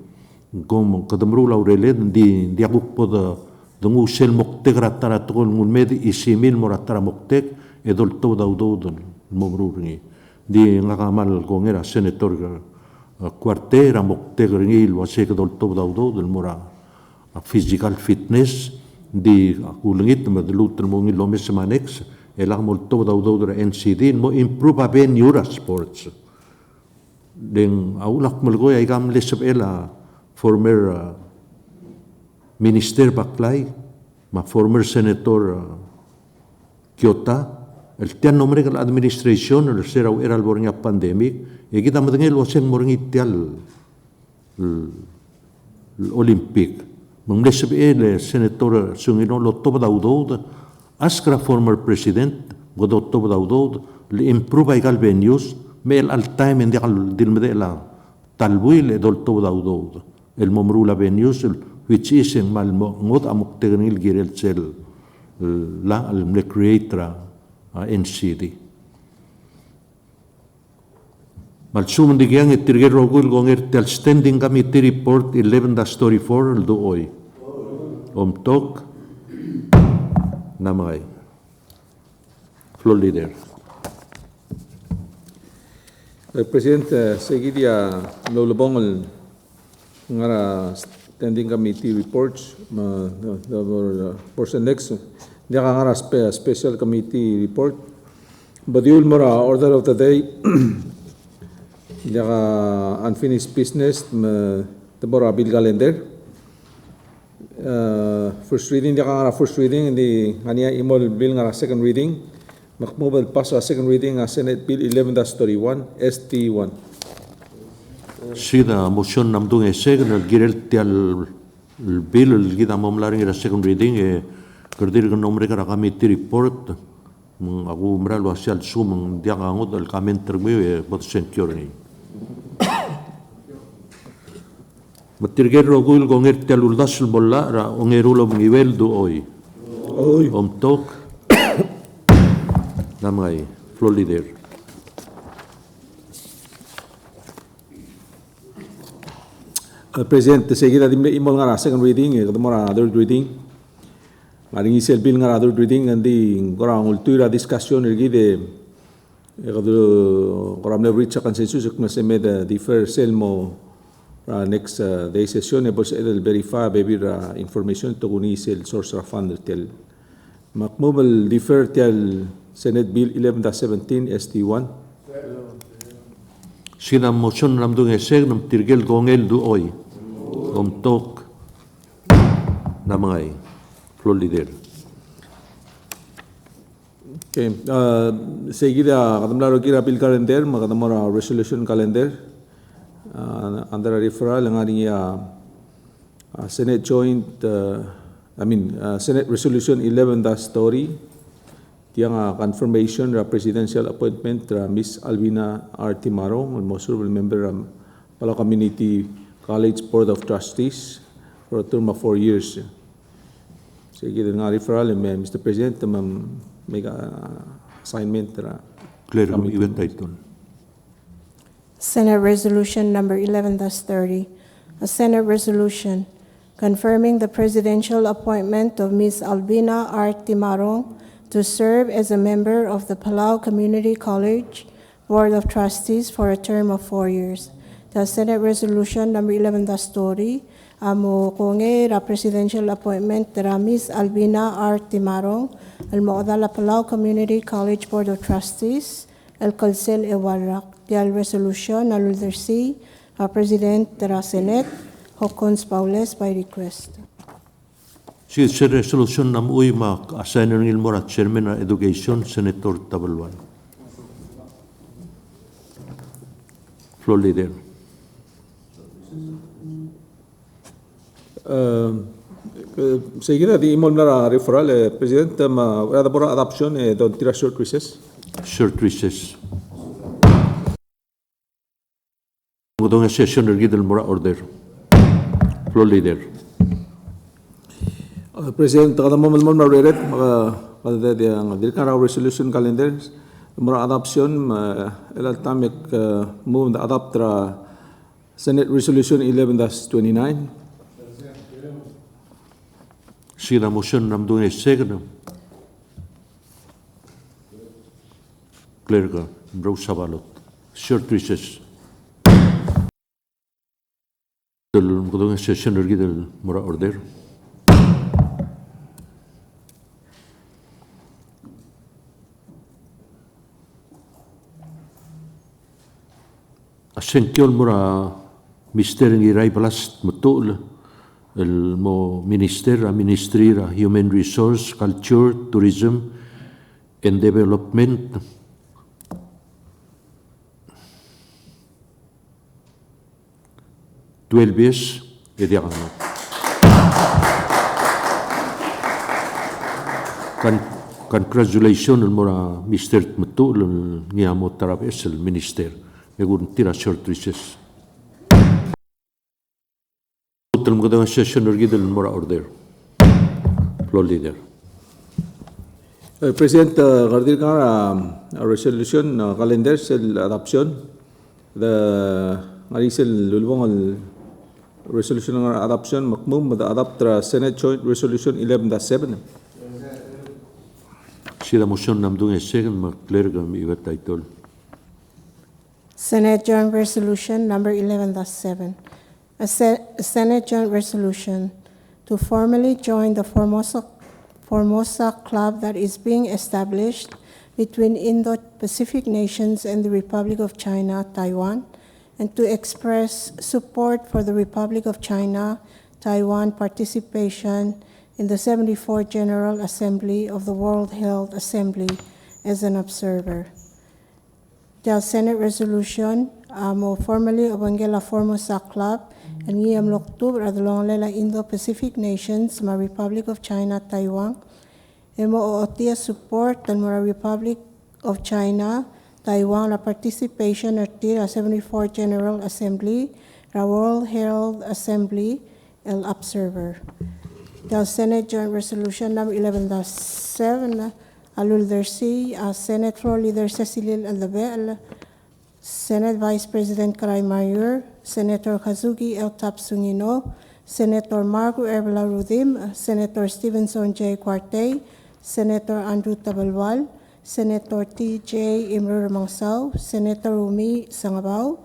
gom kadamru laurele di akuk poda dungu sel moktek ratara tol ngun med isimil moratara moktek edol to daudodon momru ngi di ngakamal gongera senator quartera moktek ngil wase kadol to daudodon mora physical fitness di akulungit madlut mo ngi lomes manex elang molto daudodra NCD mo improve ben yura sports deng aulak mulgoy ay kam lesab ela former minister baklay ma former senator Kiota el tian nombre kal administration el sera era el bornga pandemic e kita madengel waseng morngi tial olympic mong lesab ele senator sungino lo to daudod askra former president godot to daudod le improve ay gal venues mel al time en dil medela talbuil edol to daudod el momrula venues which is en mal ngot amok tegnil girel sel la al me creatra NCD mal sum digyang itirger rogul gonger tel standing committee report 11-34 do oy tok namay floor leader Presidente, seguidia lolobong ngara standing committee reports portion next dia ngara special committee report badiul mora order of the day dia unfinished business the mora bill calendar first reading dia ngara first reading di hanya imol bill ngara second reading makmubal pass second reading Senate Bill 11-31 ST1 sida motion namdung eseg na girel tial bill gida momlaring ira second reading kerdir kan nombre kara committee report aku mral wasial sum dia ngot al comment terbe bot secure ni matirger rogul gonger tial uldas bolla ra ongerulo nivel do oy tok namay floor leader President, seguida imol nga second reading, kadamora third reading. Maring isel bill nga third reading, andi korang ultura discussion ergide koram na reach a consensus kung naseme the defer sel mo next day session e bos edel verify baby information to kuni sel source of fund tel makmobile defer tel Senate Bill 11-17 ST1 sida motion namdung eseg nam tirgel gongel do oy tok namay floor leader Okay, seguida kadamlaro kira bill calendar, makadamora resolution calendar. Under a referral, ang ating Senate Joint, Senate Resolution 11-30, tiyang confirmation ra presidential appointment ra Miss Alvina R. Timarong, and most honorable member of Palau Community College Board of Trustees for a term of 4 years. Sige, nga referral, Mr. President, make assignment ra. Clear kami event title. Senate Resolution Number 11-30, a Senate Resolution confirming the presidential appointment of Ms. Albina R. Timarong to serve as a member of the Palau Community College Board of Trustees for a term of 4 years. The Senate Resolution Number 11-30, amo konge ra presidential appointment ra Ms. Albina R. Timarong, al Moodala Palau Community College Board of Trustees, el Kalsel Ewarak. Dial resolution aluldersi President ra Senate Hokons Paules by request. Si resolution nam uy ma-assign ng ilmora Chairman ng Education, Senator Tabalwan. Floor leader. Seguida di imol na referral, President, wala na po adoption, don't tira short recess. Short recess. Ngudong session ng mura order. Floor leader. President, kada mo na reret, kada ang dilkara resolution calendar, mura adoption, elatamik move the adopt Senate Resolution 11-29. Sina motion nam doon second. Clear ka, bro Sabalot. Short recess. Ngudong session ng mura order. Asenkyon mura Mister ngiray palast mutul el mo minister a ministry ra human resource, culture, tourism and development. Years, congratulations mura Mr. Mutul ngiyamo tarapes el minister. Egun tira short recess. Utul mga session orgidel mura order. Floor leader. President, gardir ka resolution calendar sel adoption. The ngarisel lulwang resolution ng adoption makmum adapt Senate Joint Resolution 11-7. Sila motion namdung second mag-clear kami iba title. Senate Joint Resolution Number 11-7, a Senate Joint Resolution to formally join the Formosa Club that is being established between Indo-Pacific nations and the Republic of China, Taiwan, and to express support for the Republic of China, Taiwan participation in the 74th General Assembly of the World Health Assembly as an observer. The Senate Resolution mo formally obangela Formosa Club and ngiyam October adalong lela Indo-Pacific nations ma Republic of China, Taiwan, e mo ootia support ng mga Republic of China, Taiwan la participation at the 74th General Assembly, the World Health Assembly, el Observer. The Senate Joint Resolution Number 11-7, aluldersi, Senate Floor Leader Cecilil Aldabel, Senate Vice President Karay Mayur, Senator Kazuki L. Tapsungino, Senator Marco Erbela Rudim, Senator Stevenson J. Cuarte, Senator Andrew Tabalwal, Senator T.J. Imre Mangsao, Senator Rumi Sangabao,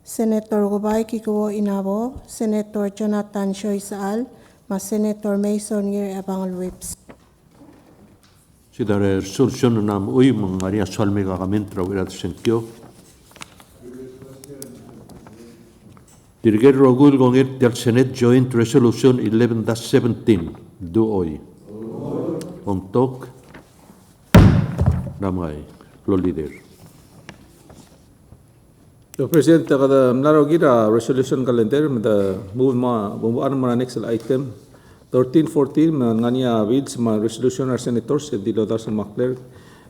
Senator Gubay Kikuo Inabo, Senator Jonathan Shoy Saal, Senator Mason Ngir Abangal Whips. Sida resolution nam uy mga Maria Salme kakamentra wirat senkyo. Dirigir rogul gongit del Senate Joint Resolution 11-17 do oy. Ontok Damay, floor leader. So, President, kada mlaro gira resolution calendar, move on next item. 13, 14, nganya bills, resolution our senators, Dilo Darsan Macler.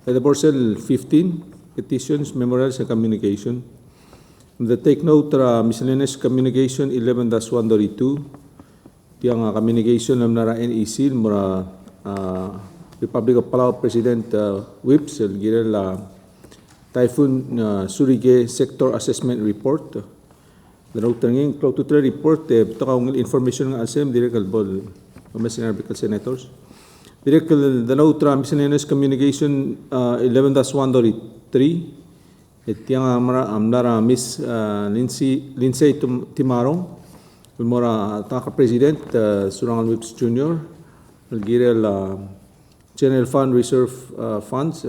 The Borsel 15, petitions, memorials, and communication. The take note, miscellaneous communication 11-132. Tiang communication ng nara NEC, mura Republic of Palau President Whips, gira la Typhoon Surigay Sector Assessment Report. The note close to the report, takawang information ng ASEM, direct albol, Arbitral Senators. Direct the note, miscellaneous communication 11-133. Tiang amnara Miss Lindsay Timarong, mura taka President Surangan Whips Jr. Gira la General Fund Reserve Funds,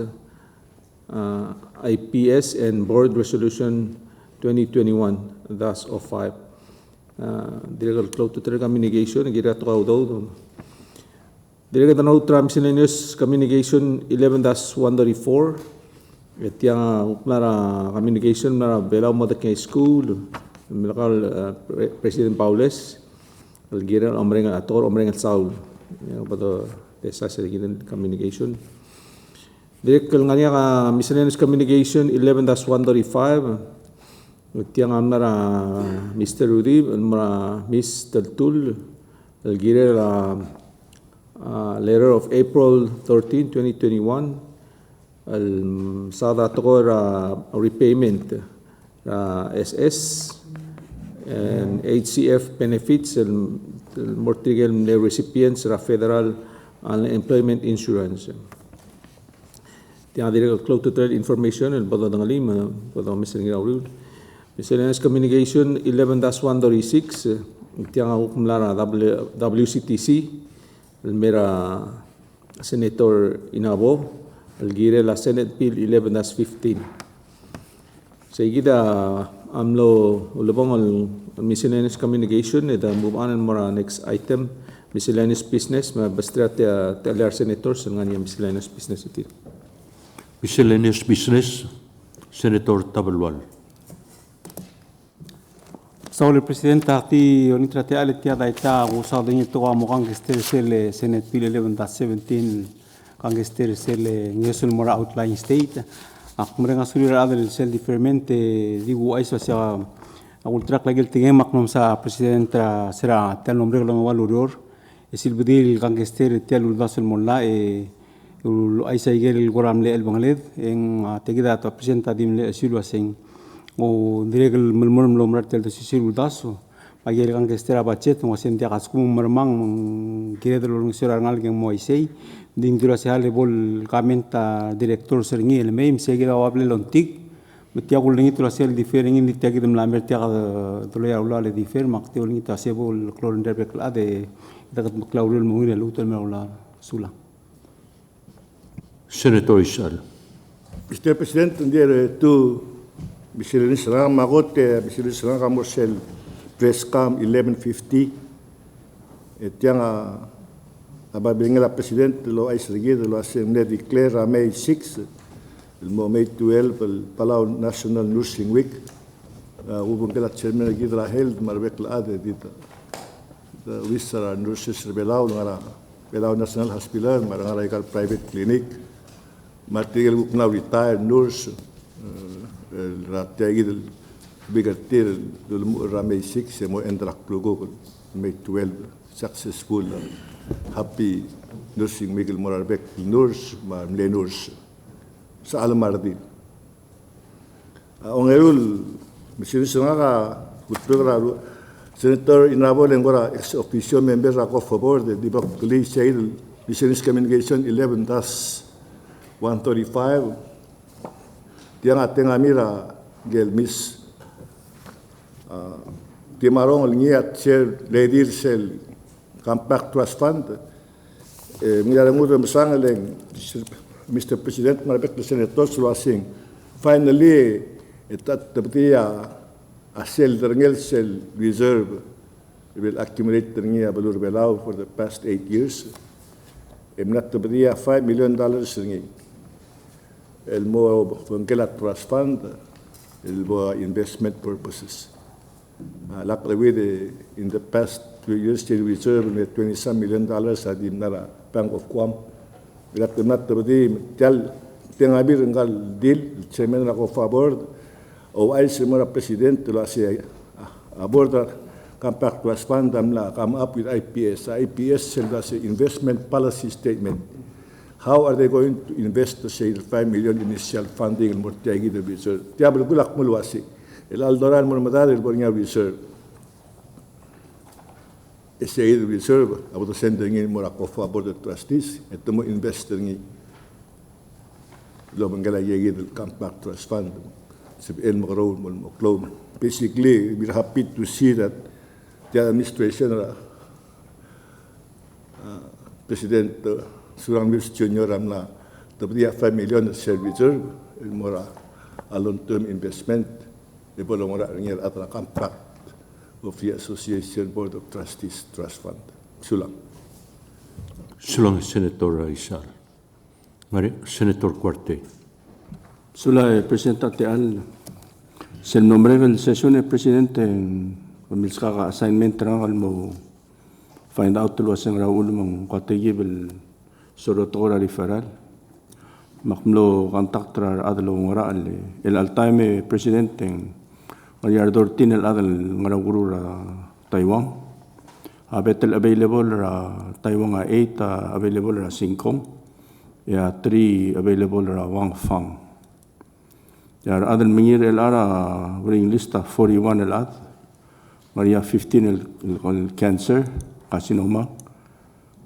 IPS and Board Resolution 2021-05. Direct close to the communication, gira to daw. Direct the note, miscellaneous communication 11-134. Tiang mara communication mara Belao Modern School, Milakal President Paules, gira omrenga ator omrenga Saul. Pada desa sedikit communication. Direct nganya ka miscellaneous communication 11-135. Tiang amnara Mr. Rudy, amnara Miss Taltul, gira la letter of April 13, 2021. Sada toko repayment SS and HCF benefits mortigal recipients ra federal unemployment insurance. Tiang direct close to trade information el bado dangalim bado miscellaneous rule. Miscellaneous communication 11-136 tiang kumlara WCTC el mera Senator Inabo Algire la Senate Bill 11-15. Seguida amlo ulabong al miscellaneous communication eda move on mora next item miscellaneous business mabastra te alar senators ngani miscellaneous business iti. Miscellaneous business, Senator Tabalwal. Saul Presidenta ti onitra te aletia daita usado ni to amo kangester sel Senate Bill 11-17 kangester sel ngesul mora outline state ak merenga sulira adel sel diferente digu aisa sa ultra klagel tingemak nom sa presidenta sera tel nombre lo waluror esil bedil kangester tel uldasul molla aisa igel goram le el bangled en tegida to presidenta dimle esil waseng o direct melmorm lo mratel de sisil uldaso pagel kangester abachet mo sentia kaskum mermang kire de lo sera ngal gen moisei ding dura se hale bol kamenta director seringi el meim seguida wable lontik metia gol ngi tura sel difereng ni tagi dem la mertia to le aula le difer mak te ngi ta se bol clorender be kla de dagat maklaulul mo ngi lu tel meula sula. Senator Isal. Mr. President, tu miscellaneous serang magot miscellaneous serang kamorsel press cam 11:50 tiang ababing la president lo ay seguido lo hace declare May 6 el May 12 el Palau National Nursing Week ubung kala chairman gid la health marbek la ade dita the wisara nurses Belau ngara Belau National Hospital marangara ikal private clinic material now retired nurse ratia gid bigger tier May 6 mo endrak plugo May 12 successful happy nursing Miguel Morarbek nurse le nurse sa Almardin ongayul misiri nga kutura Senator Inabo lengora ex officio member ako favor de dibak kuli said misiri communication 11-135 tiang ateng amira gel miss Timarong ngiat share leader sel Compact Trust Fund. Miramudo masangaleng Mr. President marbek the Senator Sulasing. Finally, etat tabtiya asel terngel sel reserve will accumulate terngya balur belau for the past 8 years. Emnat tabtiya $5 million ringi. el mo Fungela Trust Fund, el mo investment purposes. Luckily, in the past 2 years, the reserve with $27 million at the Bank of Guam. That not to be tell Tengabi Rengal deal, Chairman of favor, o ay semua President to last year, aboard Compact Trust Fund, come up with IPS. IPS sells investment policy statement. How are they going to invest to say the 5 million initial funding in Mortiagi the reserve? Tiablo Gulak Mulwasi, El Aldoran Mormadar, El Bornia reserve. Say the reserve, about to sending in Moracofa aboard the trustees, and to investing in Lomangala Yagi, the Compact Trust Fund, El Moro, Molmoclone. Basically, we're happy to see that the administration, President Surang Mills Jr. Ramna, the 5 million share reserve, El Mora, a long-term investment, the Bolomora at the Compact of the Association Board of Trustees Trust Fund. Sulang. Sulang Senator Isal. Senator Cuarte. Sula Presidente Al, se el nombre del sesión del presidente en Milskaga assignment rangal mo find out lo asang Raul mong katigi bel sorotora referral. Makmlo kontaktra adlo ngara el altime presidente Maria Dortin el adal ngaraguru Taiwan. Betel available ra Taiwan 8 available ra 5. Ya 3 available ra Wang Fang. Ya adal mingir el ara ring lista 41 el ad. Maria 15 el cancer carcinoma.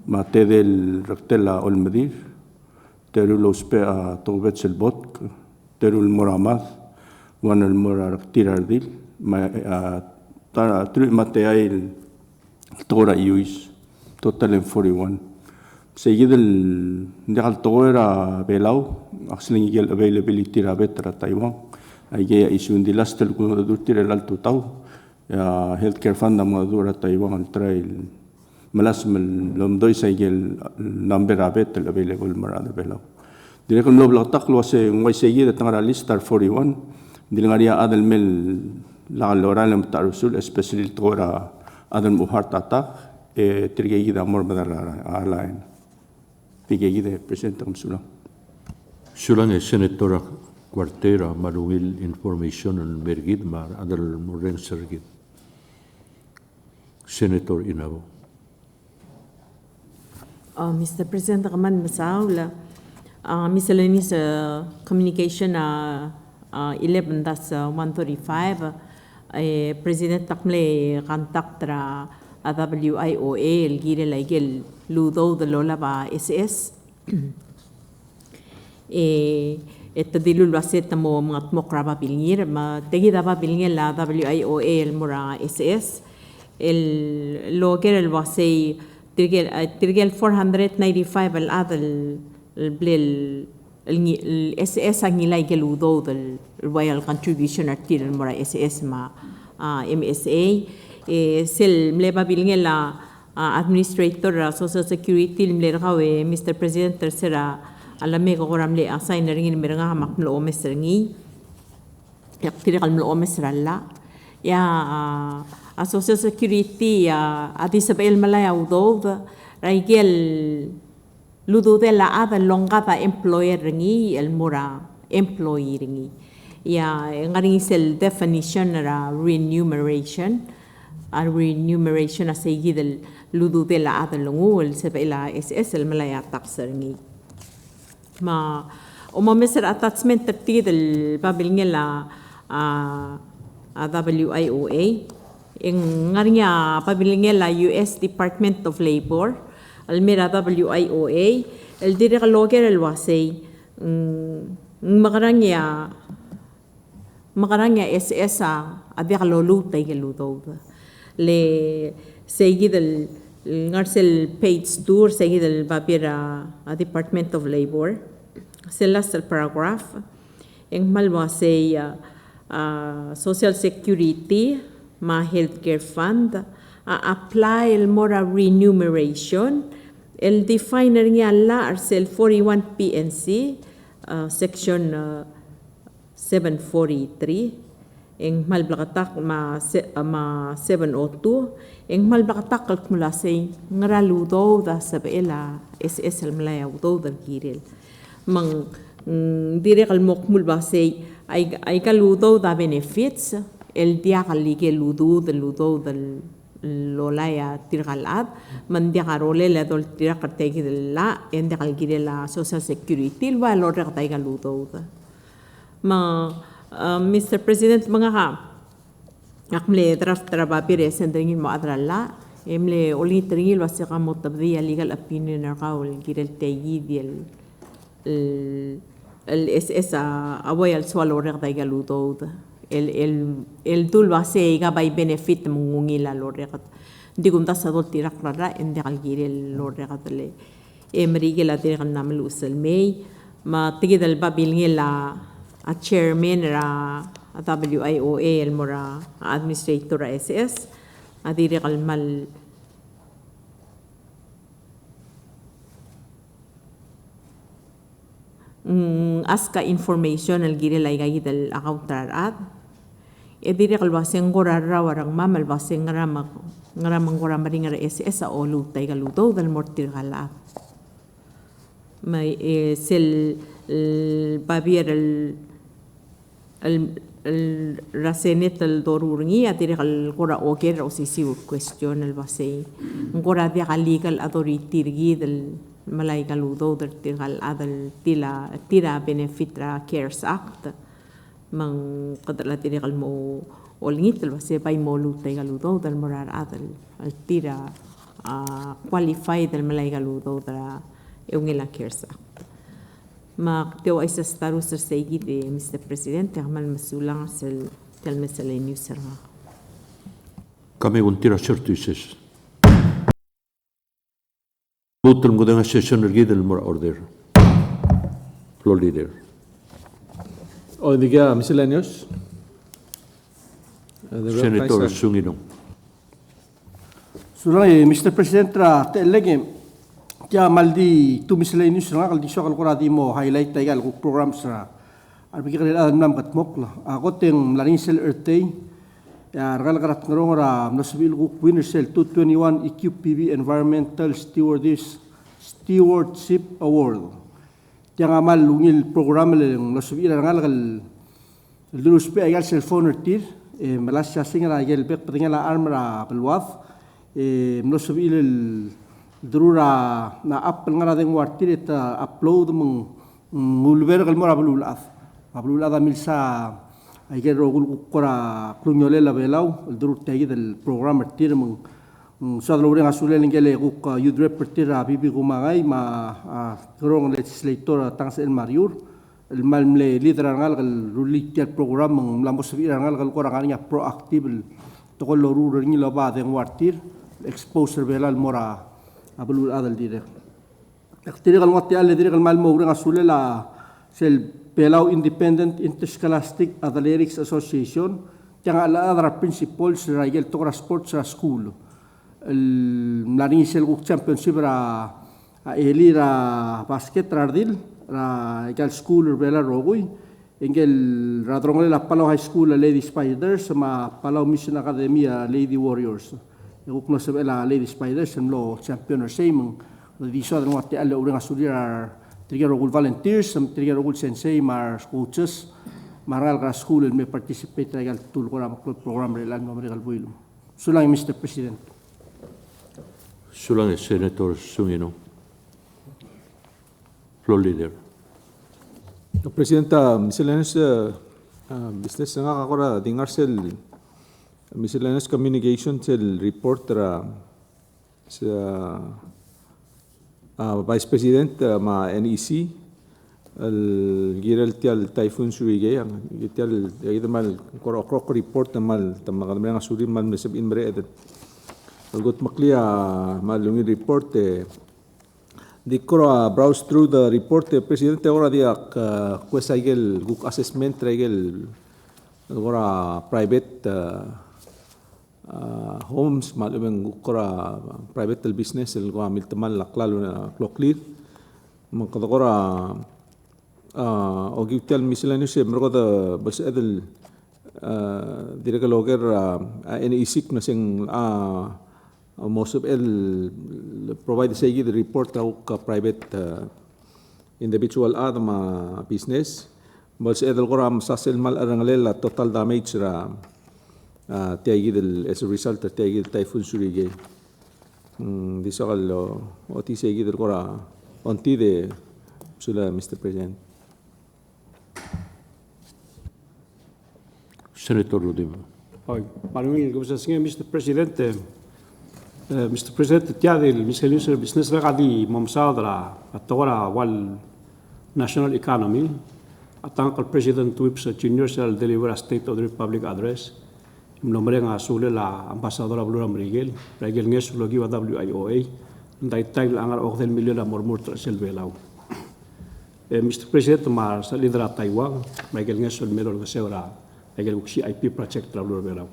Mate del rectela olmedir. Terul ospea tobet el bot. Terul moramad. Wan el mora tirardil. Mate el tora iuis. Total en 41. Seguido el deal tora belau. Axling el availability ra betra Taiwan. Ay isun di last el kuno durtir el alto tau. Ya healthcare fund amadura Taiwan al trail. Malas lomdoi seguil number abet el available marada belau. Dire con lo blatak lo se ngoi seguida tangara lista 41. Dilangaria adal mel la loral em tarusul especially tora adal muhar tata tirgegida amor badara alain. Tigegida presenta kumsula. Sulang Senator Cuartera Marungil information on Mergid Mar adal Moren Sergid. Senator Inabo. Mr. President, kaman masaula. Miscellaneous communication 11-135 President takmle kontaktra WIOA el gire laigel ludo de lola ba SS ito dilul waset mo mga tmokraba bilngir ma tegida ba bilngir la WIOA el mura SS el loger el wasay tirgel 495 al adal el SS ang nilay geludo del royal contribution artil el mura SS ma MSA sel mleba bilngel la administrator social security mlera kawe Mr. President tercera alame ko ramle assign ringin meranga makmlo omesrengi yaktiri kalmlo omesralla ya social security ya adisabel malaya udo raigel ludo de la ada longada employer ringi el mura employee ringi ya ngaring sel definition ra remuneration asay del ludo de la ada longu el sebela SS el malaya tax ringi ma umameser attachment terti del babilnya la WIOA yang ngaringnya babilnya la US Department of Labor almira WIOA el direct logger el wasay makarangya SS adia lolu taygeludo le seguid el ngarsel page tour seguid el babira Department of Labor selas el paragraph yang malwasay social security ma healthcare fund apply el mora remuneration el definer niya la arsel 41 PNC section 743 eng malblakatak ma 702 eng malblakatak kalkulasay ngaraludo da sabela SS al malaya udo da giril mang dire kalmok mulbasay ay kaludo da benefits el dia kalige ludo del lolaya tirgalad man dia karole la dol tirakategi la en dia kalgire la social security wa lo rekatay kaludo ma Mr. President mga ka akmle draft trabapire sendringin mo adralla emle oli tringil wasika motabdiya legal opinion arkaul girel tayid el SS away al swalo rekatay kaludo el dul base ga by benefit mungungila lo rekat di kum tasa dol tirak rara ende kalgire lo rekat le emrige la tirak namel usel may ma tigid al babil ngila a chairman ra a WIOA el mora administrator ra SS adire kalmal aska information al gire la igayid al account rarat edire kalbaseng gorara warang mamal baseng ngaramang goramari ngara SS a olu tay galudo dal mortir galat may sel babier el rasenet el dorurni adire kal gora oker o sisi question el base gora de legal authority del malay galudo del tigal adal tira benefit ra cares act mang kadala tira kalmo olngit el base pay mo lutay galudo del morar adal al tira qualified del malay galudo dra eungela cares act ma teo ay sa status sa segi de Mr. Presidente amal masulang sel tel miscellaneous serga kami untira certuises Butul mudang session ergid el more order floor leader O diga miscellaneous. Senator Sungino Sulang Mr. President ra telege kya maldi tu miscellaneous nga kaldi so kalkuradi mo highlight tagal ku programs ra arbi kalila nam katmok la ako teng lanisel earthday ya ragal karat ngrong ra nasbil ku winner cell 221 EQPB Environmental Stewardship Award yang amal lungil program leng nasbil ragal kal lulus pe agal cell phone tir malasya singa agal bek patingala armra pelwaf nasbil Drura na apel ngara deng wartir eta upload ngulver kalmora abululad milsa ayer rogul kora klunyole la belau drur tegi del program tir mung sadlo ren asule ngele ku youth repertir bibi gumagai ma grong legislator tangs el mariur el malmle leader ngal gal rulik tel program mung lamos vir ngal gal kora nganya proactive tokol lorur ngi lo ba deng wartir exposure belal mora abulul adal dire tiri kal ngotti alle dire kal mal mo ren asule la sel Pelau Independent Interscholastic Athletics Association yang ala adra principals ra yel tokra sports ra school el mlani sel championship ra eli ra basket radil ra gal school bela rogui engel ra drongole la Palau High School Lady Spiders ma Palau Mission Academy Lady Warriors Ukno sebela Lady Spiders lo champion same di so dan wate alle urang asulir trigger ogul volunteers trigger ogul sensei mar coaches maral ka school me participate regal tul program relan no regal builum sulang Mr. President sulang Senator Sungino floor leader Presidenta miscellaneous business nga kakora dingar sel miscellaneous communication sel report ra sa Vice President ma NEC el giral tial typhoon surige ang tial ida mal korok report mal tamagal mga suri mal mesab inbre edet algot maklia malungi report di ko browse through the report President ora dia quesaigel guk assessment regel ora private homes malumeng ukora private business el go amil tamal laklalo na clear magkadakora Ogitel miscellaneous mergo da bas edel direka loger any isik na sing most of el provide segi the report ka private individual ma business bas edel goram sasel mal arangalela total damage ra tiagi del as a result of tiagi typhoon surige disakal oti segi del gora onti de sula Mr. President. Senator Rodimo. Oi, Manuel, Mr. Presidente, Mr. Presidente, tiada il miscellaneous business regadi momsadra atora wal national economy atang kal President Whips Junior shall deliver a State of the Republic address. Nombre nga sule la ambasadora Blura Mrigel, Mrigel nges logi wa WIOA, ndai tail angar okdel million amor sel belau. Mr. President, mar sa lidera Taiwan, Mrigel nges sul melo ngesera Mrigel uksi IP project la Blura belau.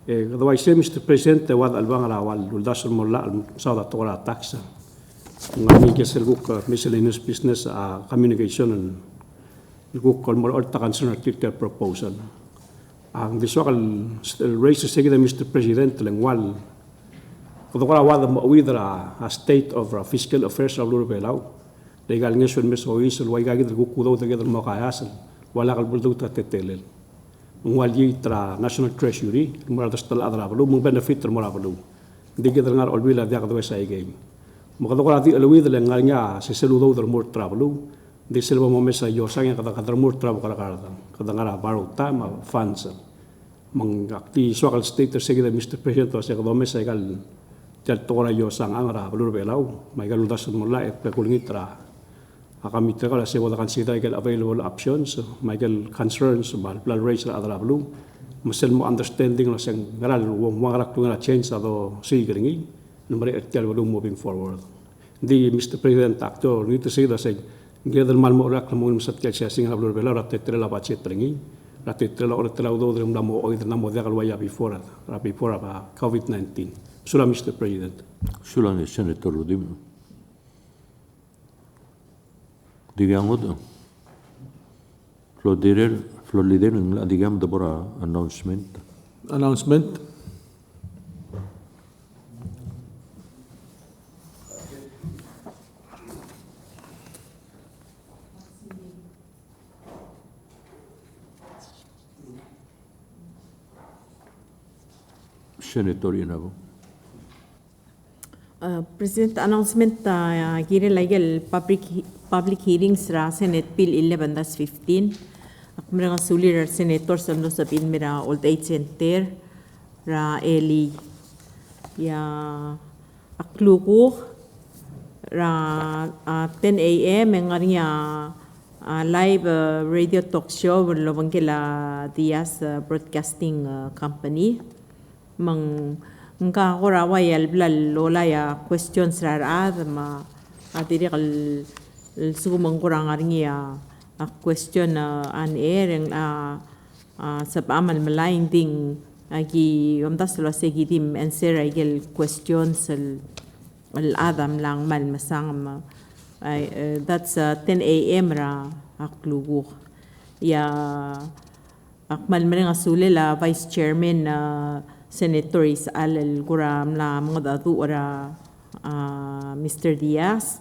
Otherwise, Mr. President, wad albang rawal duldas molla sauda tora taxa. Ngami kesel guk miscellaneous business communication and guk kol more orta concern proposal. Ang visual race sige Mr. President lengwal kodokora wada widra a state of fiscal affairs of Luro Belau legal nation meso isul wai gagi del kudo de gedel mo kayasal wala kal buldu ta tetelel ngwal yi tra national treasury mo da stal adra bulu mo benefit mo rabalu digedel ngar olbila dia kado sa game mo kodokora di alwid lengal nya se seludo del mo trabalu di selva mo mesa yo sang kada kada mur trabo kada ngara baro time funds mangakti soal state segida Mr. President was kada mesa egal tel tora yo sang angara Blur Belau mai galu das mo la pe kulingitra akami tera se wala consider egal available options mai gal concerns mal blood race adra blu musel mo understanding la sang garal wo magarak tu na change ado sigringi number etel blu moving forward di Mr. President actor ni to say the same Gedel mal mo rak mo musat kel sing Blur Belau rat tetrela bachet trengi rat tetrela or telau do drum namo oid namo degal waya before COVID-19 sula Mr. President Sula ni Senator Rodimo. Digamos Florider ng digam da bora announcement. Senator Inabo. President announcement gire legal public hearings ra Senate Bill 11-15 akmira sulir senator samno sabin mira old age center ra eli ya akluku ra 10 a.m. ngariya live radio talk show lobangela Diaz Broadcasting Company mang nga ora wayal blal lola ya questions rarad ma adiri kal sumang kurang aringia a question an air sa amal malain ding agi umdas lo segidim answer igel questions al adam lang mal masang that's 10 a.m. ra aklugu ya akmal maring asule la vice chairman Senator Isal Guram la mga datu ora Mr. Diaz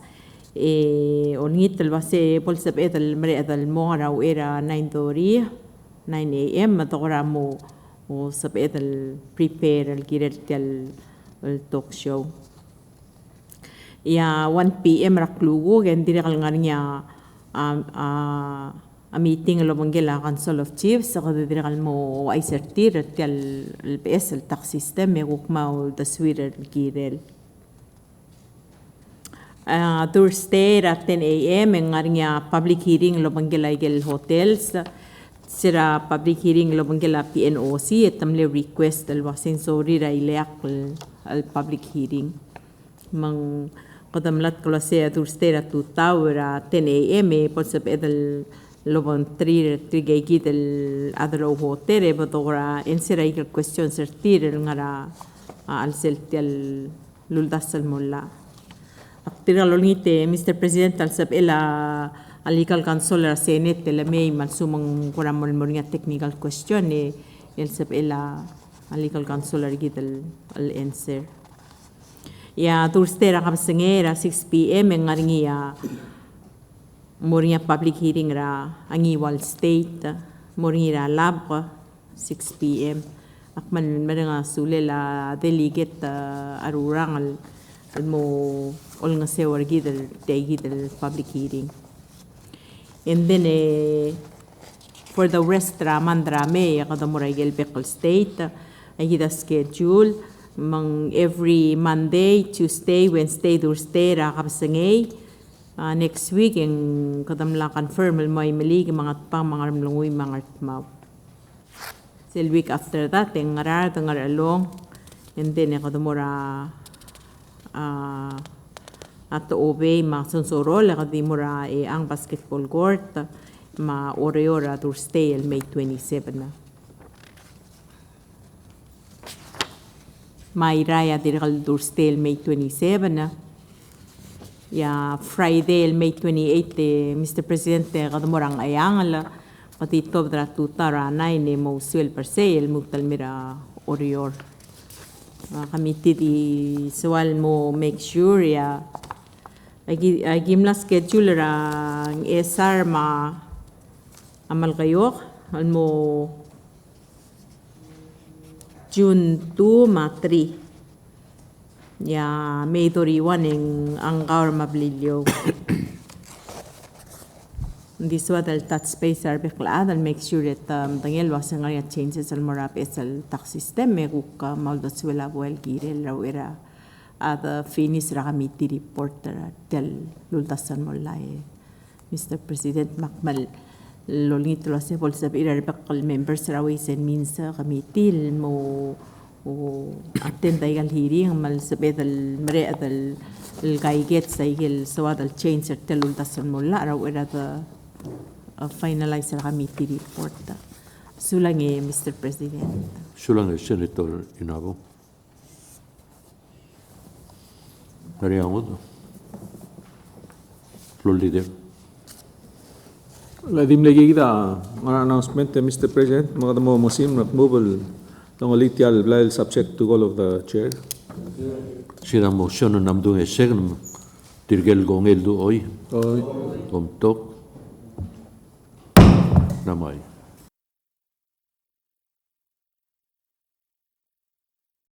onit talbase polsap etal mare etal mo ra era 9 a.m. matokora mo o sap etal prepare al kiret talk show ya 1 p.m. raklugo gendire kal nganya a meeting lo manggela Council of Chiefs sa kadidral mo ay sertir at el PS el tax system may gukmaw the sweeter girel Thursday at 10 a.m. ang nga public hearing lo manggela igel hotels sira public hearing lo manggela PNOC at tamle request al wasing sorry ra ilayak al public hearing mang kadamlat ko sa Thursday at 2 tower at 10 a.m. po sa pedal lobang trigay del adro hotel batora insira ik question certir ngara al seltial luldasal molla aktira lolite Mr. President al sab ela al legal counsel la Senate la may man sumang kuramol mo nga technical question el sab ela al legal counsel gid al answer. Ya Thursday ra kapsengera 6 p.m. ang ngaringiya moringa public hearing ra angiwal state moringa lab 6 p.m. Akman nga sule la delegate arurang al mo ol nga sewar gid al public hearing. And then for the rest raman drame kadamura Gelbekal state ay gid schedule mang every Monday, Tuesday, Wednesday, Thursday ra kapsengay. Next week yung kadamla confirm mo ay mali mga pang mga ramlungoy mga artmaw. The week after that yung ngaralong and then kadamura ato obey mga sunsurol kadimura ang basketball court ma Oreora Thursday May 27 na. May raya dirikal Thursday May 27 na. Ya Friday May 28 Mr. Presidente kadamurang ayangal pati tobra tutara na ni mo swel per se el mugtalmira Oreor. Kami titi sewal mo make sure ya gimla schedule ra ang SR ma amal kayo mo June 2 ma 3 ya May 31 ang kaur mablilyo. This was the touch space arbekla and make sure that tangel was nga changes al morapes al tax system me kuk maldos wala well girel rawera at finish ra committee report tel lultasan mo lai Mr. President Makmal lolingit lo se bol sab arbekal members raways and means committee mo attend ay hearing mal sabed al mare at al gaiget sa igil sawad al change tel lultasan mo la rawera finalize la committee report. Sulang Mr. President. Sulang Senator Inabo. Nariangod. Floor leader. Ladim lagi kita announcement Mr. President mga mo mosim removal tong alitial blail subject to call of the chair. Sira motion namdung esegn tirgel gongel du oy. Oy. Komtok. Namay.